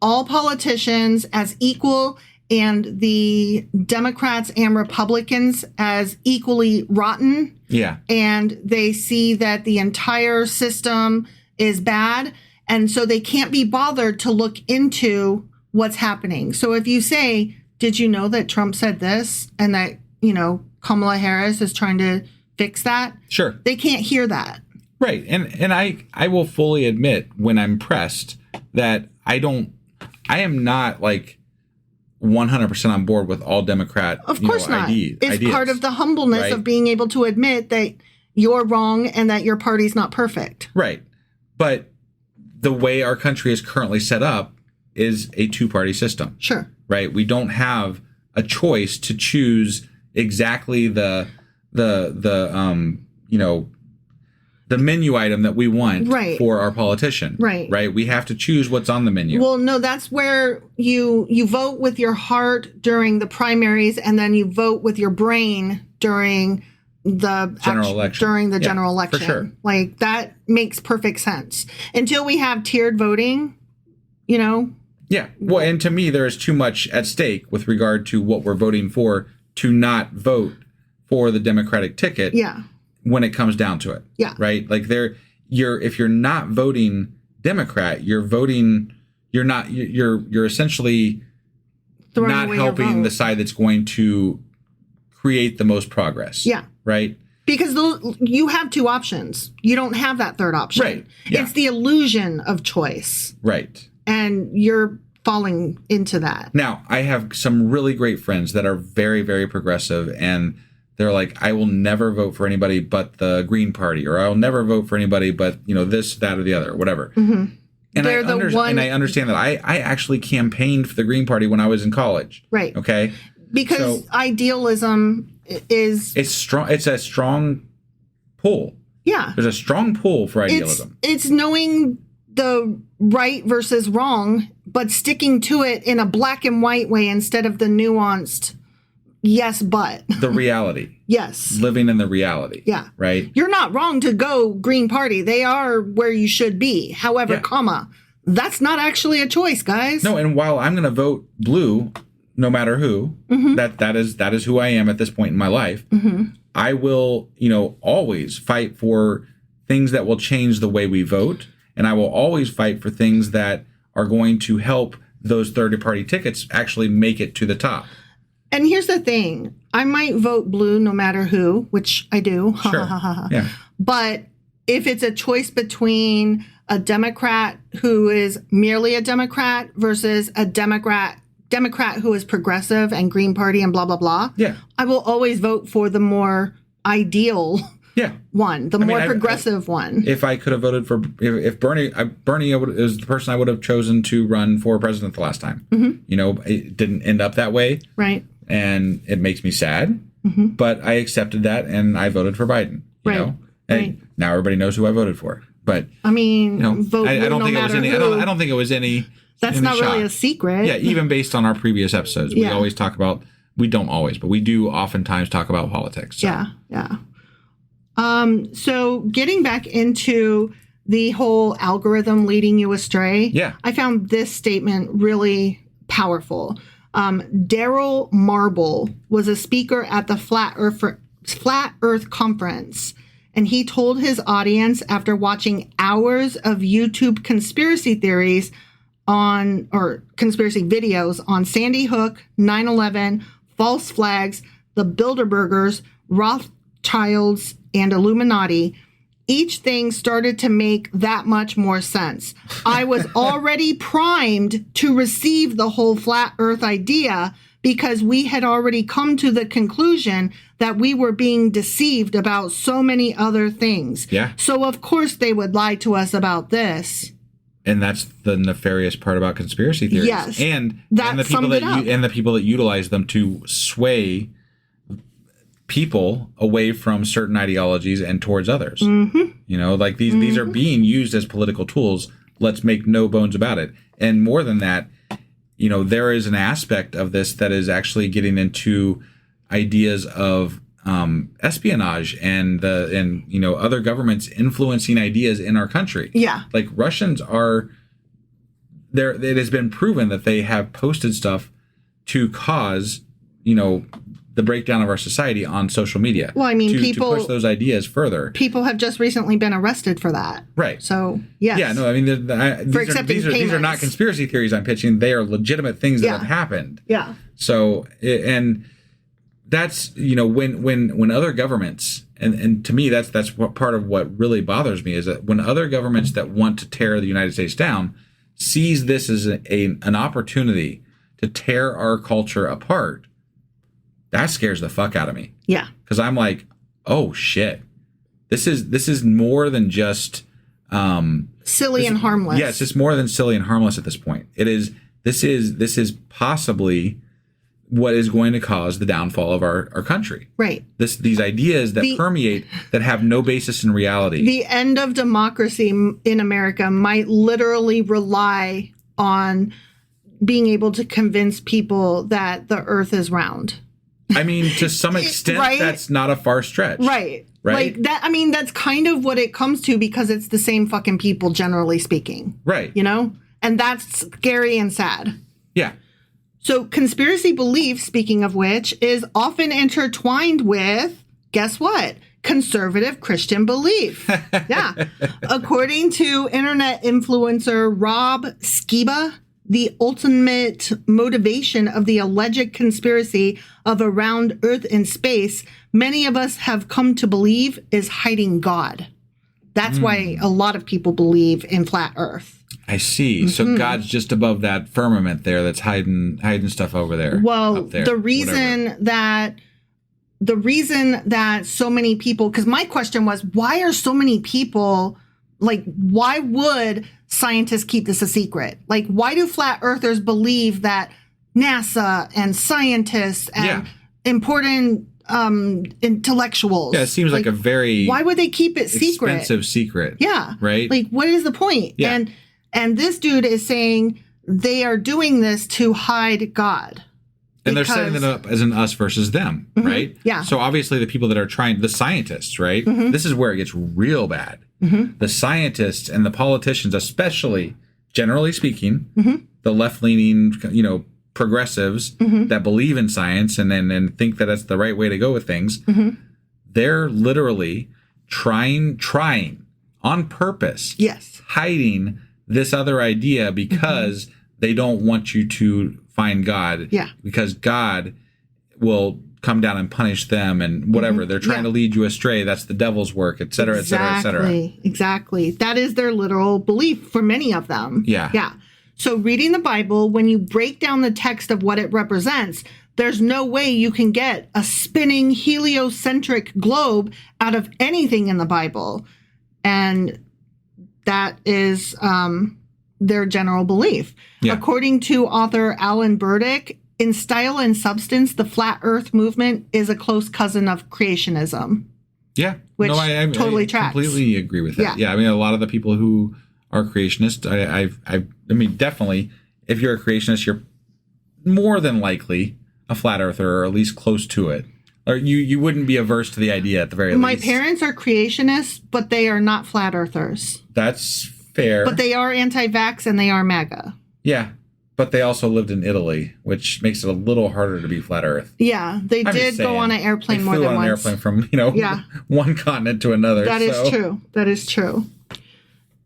all politicians as equal and the Democrats and Republicans as equally rotten. Yeah. And they see that the entire system is bad, and so they can't be bothered to look into what's happening. So if you say, did you know that Trump said this and that, Kamala Harris is trying to fix that? Sure. They can't hear that. Right. And I will fully admit when I'm pressed that I am not like 100% on board with all Democrat Of course not. It's ideas, part of the humbleness of being able to admit that you're wrong and that your party's not perfect. Right. But the way our country is currently set up is a two-party system. Sure. Right. We don't have a choice to choose exactly the menu item that we want for our politician. Right. Right. We have to choose what's on the menu. Well, no, that's where you vote with your heart during the primaries, and then you vote with your brain during the general election. General election. For sure. Like, that makes perfect sense. Until we have tiered voting, Yeah. Well, and to me, there is too much at stake with regard to what we're voting for to not vote for the Democratic ticket. Yeah. When it comes down to it. Yeah. Right. Like if you're not voting Democrat, you're essentially throwing not helping the side that's going to create the most progress. Yeah. Right. Because you have two options. You don't have that third option. Right. Yeah. It's the illusion of choice. Right. And you're falling into that. Now, I have some really great friends that are very, very progressive, and they're like, I will never vote for anybody but the Green Party, or I'll never vote for anybody but, this, that, or the other, or whatever. Mm-hmm. And I understand that. I actually campaigned for the Green Party when I was in college. Right. Okay. Because idealism is... It's strong. It's a strong pull. Yeah. There's a strong pull for idealism. It's knowing the right versus wrong, but sticking to it in a black and white way instead of the nuanced yes, but. The reality. Yes. Living in the reality. Yeah. Right? You're not wrong to go Green Party. They are where you should be. However, that's not actually a choice, guys. No, and while I'm going to vote blue, no matter who, that is who I am at this point in my life, I will, always fight for things that will change the way we vote. And I will always fight for things that are going to help those third-party tickets actually make it to the top. And here's the thing. I might vote blue no matter who, which I do. Sure. Yeah. But if it's a choice between a Democrat who is merely a Democrat versus a Democrat who is progressive and Green Party and blah, blah, blah, I will always vote for the more ideal one, the more progressive one. If I could have voted for, if Bernie is the person I would have chosen to run for president the last time. It didn't end up that way. Right. And it makes me sad, but I accepted that and I voted for Biden. You know? And now everybody knows who I voted for. But I mean, vote I don't no think it was matter any. who. I don't think it was any. That's any not shock. really a secret. Yeah, even based on our previous episodes, we always talk about. We don't always, but we do oftentimes talk about politics. So. Yeah. So getting back into the whole algorithm leading you astray. Yeah. I found this statement really powerful. Daryl Marble was a speaker at the Flat Earth Conference, and he told his audience after watching hours of YouTube conspiracy theories conspiracy videos on Sandy Hook, 9/11, false flags, the Bilderbergers, Rothschilds, and Illuminati, each thing started to make that much more sense. I was already primed to receive the whole flat earth idea because we had already come to the conclusion that we were being deceived about so many other things. Yeah. So of course they would lie to us about this. And that's the nefarious part about conspiracy theories. Yes. And that the people the people that utilize them to sway people away from certain ideologies and towards others. Mm-hmm. Like these are being used as political tools. Let's make no bones about it. And more than that, there is an aspect of this that is actually getting into ideas of espionage and other governments influencing ideas in our country. Yeah. Like Russians are there. It has been proven that they have posted stuff to cause, the breakdown of our society on social media. Well, I mean, to people push those ideas further. People have just recently been arrested for that. Right. So, yes. Yeah, no, I mean, these are not conspiracy theories I'm pitching. They are legitimate things that have happened. Yeah. So, and that's, when other governments, and to me, that's what part of what really bothers me is that when other governments that want to tear the United States down sees this as an opportunity to tear our culture apart, that scares the fuck out of me. Yeah. Because I'm like, oh shit, this is more than just silly and harmless. Yes, it's more than silly and harmless at this point. This is possibly what is going to cause the downfall of our country. Right. These ideas that permeate that have no basis in reality. The end of democracy in America might literally rely on being able to convince people that the earth is round. I mean, to some extent, right? That's not a far stretch. Right. Like that. I mean, that's kind of what it comes to because it's the same fucking people, generally speaking. Right. And that's scary and sad. Yeah. So conspiracy belief, speaking of which, is often intertwined with, guess what? Conservative Christian belief. Yeah. According to internet influencer Rob Skiba, the ultimate motivation of the alleged conspiracy of a round Earth in space, many of us have come to believe is hiding God. That's why a lot of people believe in flat Earth. I see. Mm-hmm. So God's just above that firmament there that's hiding stuff over there. Well, there, the reason that so many people, because my question was, why are so many people, like, why would scientists keep this a secret? Like, why do flat earthers believe that NASA and scientists and important intellectuals? Yeah, it seems like a very why would they keep it secret? Expensive secret. Yeah. Right? Like, what is the point? Yeah. And this dude is saying they are doing this to hide God. And they're setting it up as an us versus them, right? Yeah. So obviously the people that are the scientists, right? This is where it gets real bad. The scientists and the politicians, especially, generally speaking, the left-leaning, progressives that believe in science and think that that's the right way to go with things, they're literally trying on purpose, hiding this other idea because they don't want you to find God. Yeah. Because God will come down and punish them and whatever. They're trying to lead you astray. That's the devil's work, et cetera, et cetera, et cetera. Exactly. That is their literal belief for many of them. Yeah. Yeah. So reading the Bible, when you break down the text of what it represents, there's no way you can get a spinning heliocentric globe out of anything in the Bible. And that is their general belief. Yeah. According to author Alan Burdick, in style and substance, the flat earth movement is a close cousin of creationism. Yeah. Which I totally tracks. Completely agree with that. Yeah. I mean, a lot of the people who are creationists, I mean, definitely, if you're a creationist, you're more than likely a flat earther, or at least close to it. Or you wouldn't be averse to the idea at the very least. My parents are creationists, but they are not flat earthers. That's fair. But they are anti-vax and they are MAGA. Yeah. But they also lived in Italy, which makes it a little harder to be flat Earth. Yeah, they did go on an airplane more than once. They flew on an airplane from, one continent to another. That is true. That is true.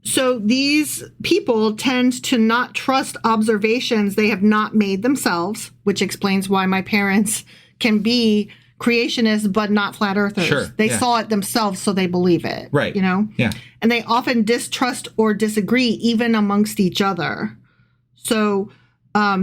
So these people tend to not trust observations they have not made themselves, which explains why my parents can be creationists but not flat earthers. Sure, they saw it themselves, so they believe it. Right. Yeah. And they often distrust or disagree even amongst each other. So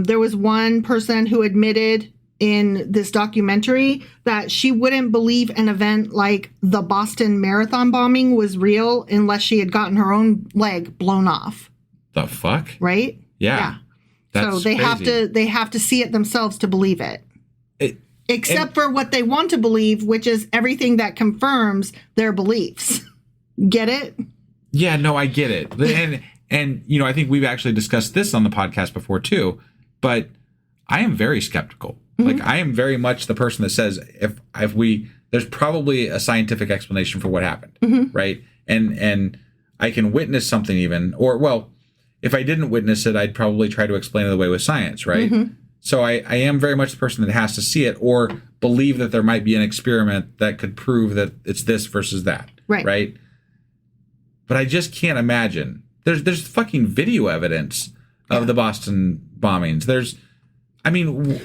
there was one person who admitted in this documentary that she wouldn't believe an event like the Boston Marathon bombing was real unless she had gotten her own leg blown off. The fuck? Right? Yeah. So they crazy. have to see it themselves to believe it. Except for what they want to believe, which is everything that confirms their beliefs. Get it? Yeah, no, I get it. And I think we've actually discussed this on the podcast before too, but I am very skeptical. Mm-hmm. Like I am very much the person that says if there's probably a scientific explanation for what happened, right? And I can witness something even, if I didn't witness it, I'd probably try to explain it away with science, right? Mm-hmm. So I am very much the person that has to see it or believe that there might be an experiment that could prove that it's this versus that, right? But I just can't imagine. There's fucking video evidence of the Boston bombings.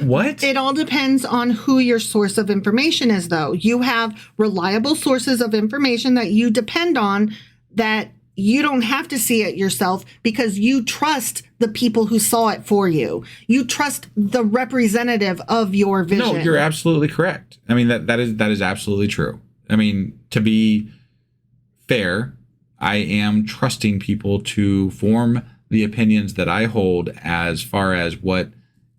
What? It all depends on who your source of information is, though. You have reliable sources of information that you depend on that you don't have to see it yourself because you trust the people who saw it for you. You trust the representative of your vision. No, you're absolutely correct. I mean, that is absolutely true. I mean, to be fair, I am trusting people to form the opinions that I hold as far as what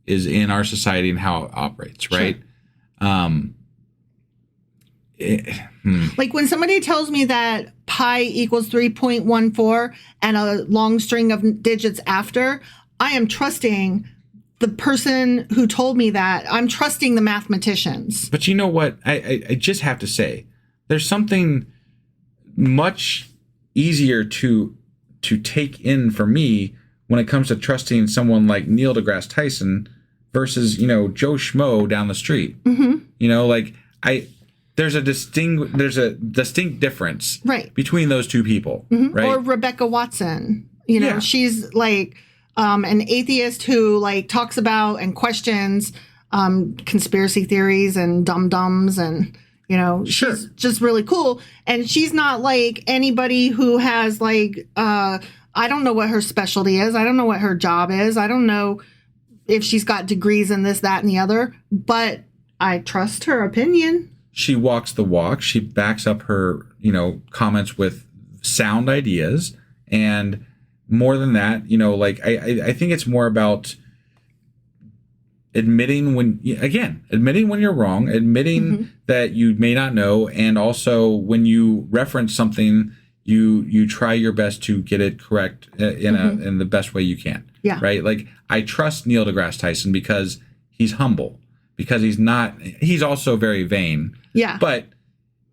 is in our society and how it operates, right? Sure. Like when somebody tells me that pi equals 3.14 and a long string of digits after, I am trusting the person who told me that. I'm trusting the mathematicians. But you know what? I just have to say, there's something much easier to take in for me when it comes to trusting someone like Neil deGrasse Tyson versus, Joe Schmo down the street. Mm-hmm. There's a distinct difference between those two people, right? Or Rebecca Watson. She's like an atheist who like talks about and questions conspiracy theories and dum-dums and she's just really cool. And she's not like anybody who has like I don't know what her specialty is. I don't know what her job is. I don't know if she's got degrees in this, that, and the other, but I trust her opinion. She walks the walk. She backs up her, comments with sound ideas. And more than that, I think it's more about admitting when you're wrong, admitting that you may not know. And also when you reference something, you try your best to get it correct in the best way you can. Yeah. Right. Like I trust Neil deGrasse Tyson because he's humble, because he's also very vain. Yeah. But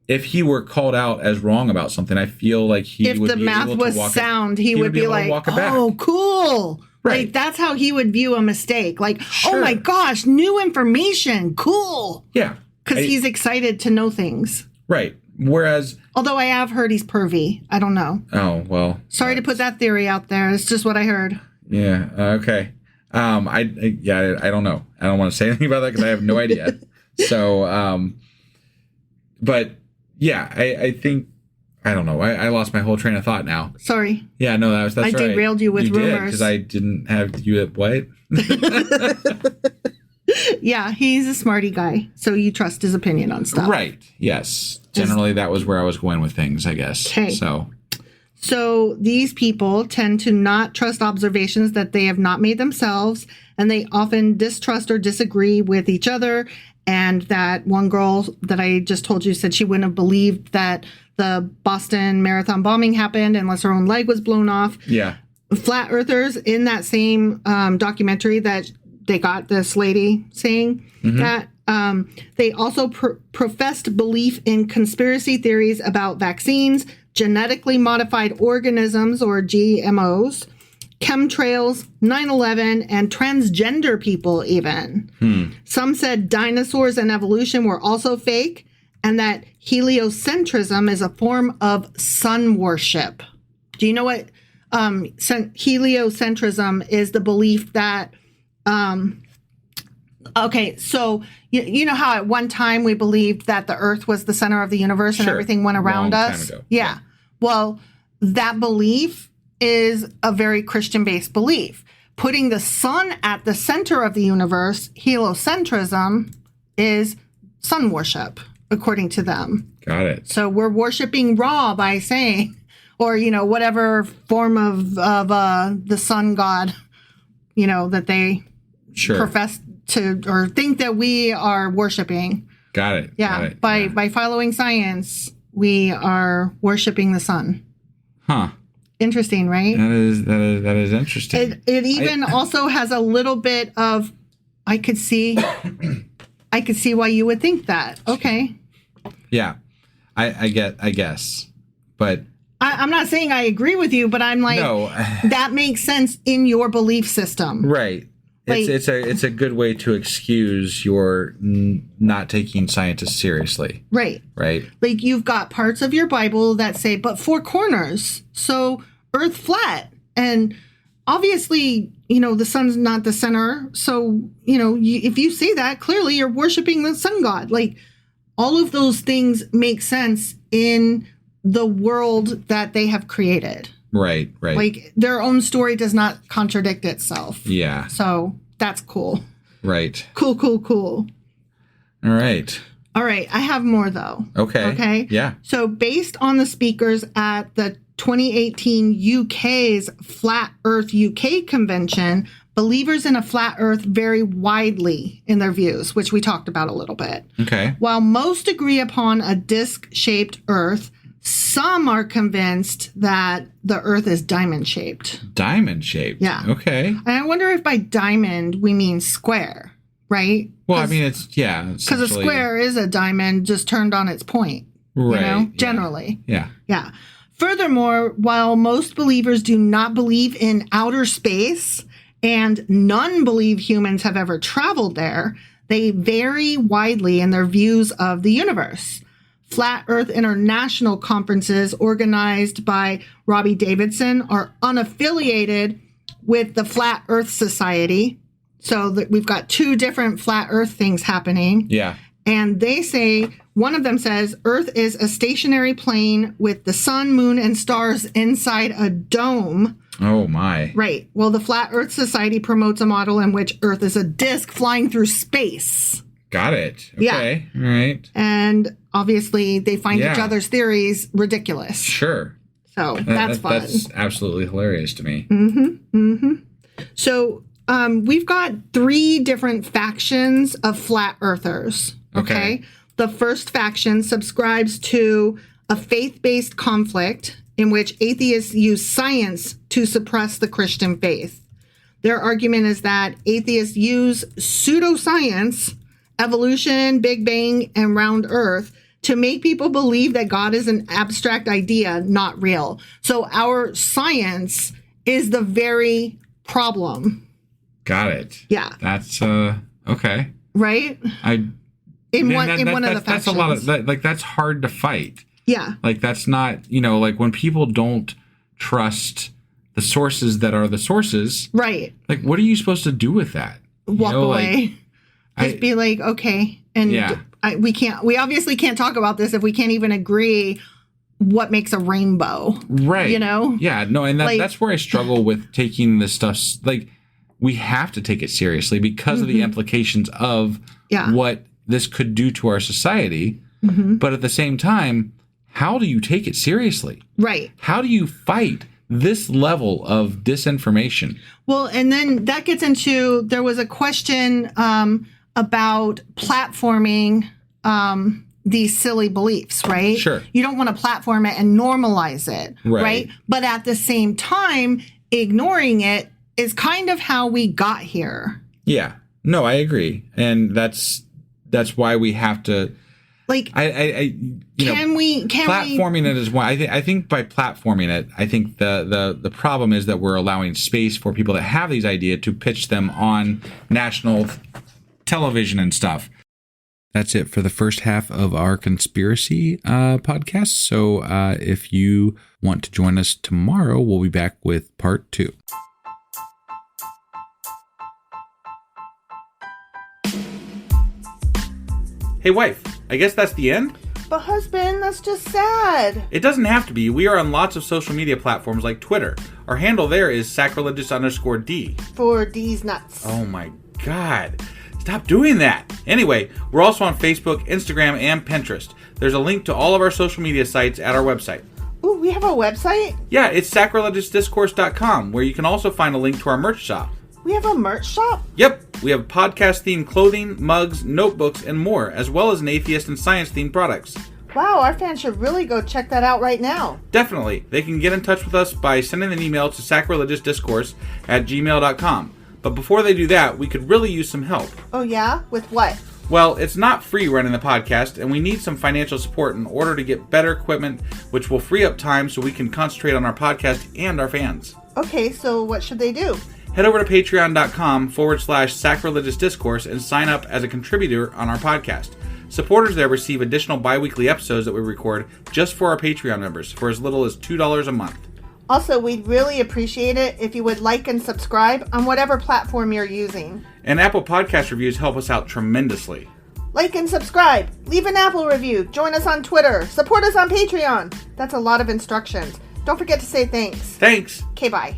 if he were called out as wrong about something, I feel like he would be able to walk it. If the math was sound, he would be like, oh, cool. Right. Like that's how he would view a mistake. Like, oh my gosh, new information. Cool. Yeah. Because he's excited to know things. Right. Whereas, although I have heard he's pervy. I don't know. Oh, well. Sorry to put that theory out there. It's just what I heard. Yeah. Okay. I don't know. I don't want to say anything about that because I have no idea. So, but yeah, I think, I don't know. I lost my whole train of thought now. Sorry. Yeah, no, that's right. I derailed you with rumors. Because I didn't have you at what? Yeah, he's a smarty guy. So you trust his opinion on stuff. Right. Yes. Generally, that was where I was going with things, I guess. Okay. So So these people tend to not trust observations that they have not made themselves, and they often distrust or disagree with each other. And that one girl that I just told you said she wouldn't have believed that the Boston Marathon bombing happened unless her own leg was blown off. Yeah. Flat earthers in that same documentary that they got this lady saying that they also professed belief in conspiracy theories about vaccines, genetically modified organisms or GMOs, chemtrails, 9/11, and transgender people even. Some said dinosaurs and evolution were also fake, and that heliocentrism is a form of sun worship. Do you know what heliocentrism is? The belief that, okay, so you know how at one time we believed that the earth was the center of the universe and everything went around us? Yeah. Well, that belief is a very Christian-based belief. Putting the sun at the center of the universe, heliocentrism, is sun worship, according to them. Got it. So we're worshiping Ra by saying, or, whatever form of the sun god, that they profess to or think that we are worshiping. Got it. Yeah. By following science, we are worshiping the sun. Huh. Interesting, right? That is interesting. It even also has a little bit of, I could see why you would think that. Okay. Yeah, I guess, but I'm not saying I agree with you, but I'm like, no. That makes sense in your belief system, right? Like, it's a good way to excuse your not taking scientists seriously, right? Right. Like you've got parts of your Bible that say, "But four corners, so Earth flat," and obviously, the sun's not the center. So, if you say that, clearly you're worshiping the sun god. Like, all of those things make sense in the world that they have created. Right. Like, their own story does not contradict itself. Yeah. So, that's cool. Right. Cool. All right. I have more, though. Okay. Yeah. So, based on the speakers at the 2018 UK's Flat Earth UK convention, believers in a flat earth vary widely in their views, which we talked about a little bit. Okay. While most agree upon a disc-shaped earth, some are convinced that the earth is diamond-shaped. Diamond-shaped? Yeah. Okay. And I wonder if by diamond we mean square, right? Well, I mean, because a square is a diamond just turned on its point, right? Generally. Yeah. Furthermore, while most believers do not believe in outer space and none believe humans have ever traveled there, they vary widely in their views of the universe. Flat Earth International conferences organized by Robbie Davidson are unaffiliated with the Flat Earth Society. So we've got two different flat Earth things happening. Yeah. And they say, one of them says, Earth is a stationary plane with the sun, moon, and stars inside a dome. Oh, my. Right. Well, the Flat Earth Society promotes a model in which Earth is a disk flying through space. Got it. Okay. Yeah. All right. And obviously, they find each other's theories ridiculous. Sure. So that's fun. That's absolutely hilarious to me. So we've got 3 different factions of flat earthers. Okay. The first faction subscribes to a faith-based conflict in which atheists use science to suppress the Christian faith. Their argument is that atheists use pseudoscience, evolution, Big Bang, and round Earth to make people believe that God is an abstract idea, not real. So our science is the very problem. Got it. Yeah. That's okay. Right? In one of the factions. That's a lot of that's hard to fight. Yeah. Like that's not, like when people don't trust the sources that are the sources. Right. Like what are you supposed to do with that? Walk away. Just be like, okay. And we obviously can't talk about this if we can't even agree what makes a rainbow. Right. Yeah, no, and that's where I struggle with taking this stuff. Like we have to take it seriously because of the implications of what this could do to our society. But at the same time, how do you take it seriously? Right. How do you fight this level of disinformation? Well, and then that gets into, there was a question about platforming these silly beliefs, right? Sure. You don't want to platform it and normalize it, right? But at the same time, ignoring it is kind of how we got here. Yeah. No, I agree. And that's why we have to, like, platforming it is one. I think by platforming it, I think the problem is that we're allowing space for people that have these ideas to pitch them on national television and stuff. That's it for the first half of our conspiracy podcast. So if you want to join us tomorrow, we'll be back with part 2. Hey, wife, I guess that's the end? But husband, that's just sad. It doesn't have to be. We are on lots of social media platforms like Twitter. Our handle there is sacrilegious_D. For D's nuts. Oh my God. Stop doing that. Anyway, we're also on Facebook, Instagram, and Pinterest. There's a link to all of our social media sites at our website. Ooh, we have a website? Yeah, it's sacrilegiousdiscourse.com, where you can also find a link to our merch shop. We have a merch shop? Yep, we have podcast-themed clothing, mugs, notebooks, and more, as well as an atheist and science-themed products. Wow, our fans should really go check that out right now. Definitely. They can get in touch with us by sending an email to sacrilegiousdiscourse@gmail.com. But before they do that, we could really use some help. Oh yeah? With what? Well, it's not free running the podcast, and we need some financial support in order to get better equipment, which will free up time so we can concentrate on our podcast and our fans. Okay, so what should they do? Head over to patreon.com/sacrilegiousdiscourse and sign up as a contributor on our podcast. Supporters there receive additional bi-weekly episodes that we record just for our Patreon members for as little as $2 a month. Also, we'd really appreciate it if you would like and subscribe on whatever platform you're using. And Apple Podcast reviews help us out tremendously. Like and subscribe. Leave an Apple review. Join us on Twitter. Support us on Patreon. That's a lot of instructions. Don't forget to say thanks. Thanks. Okay, bye.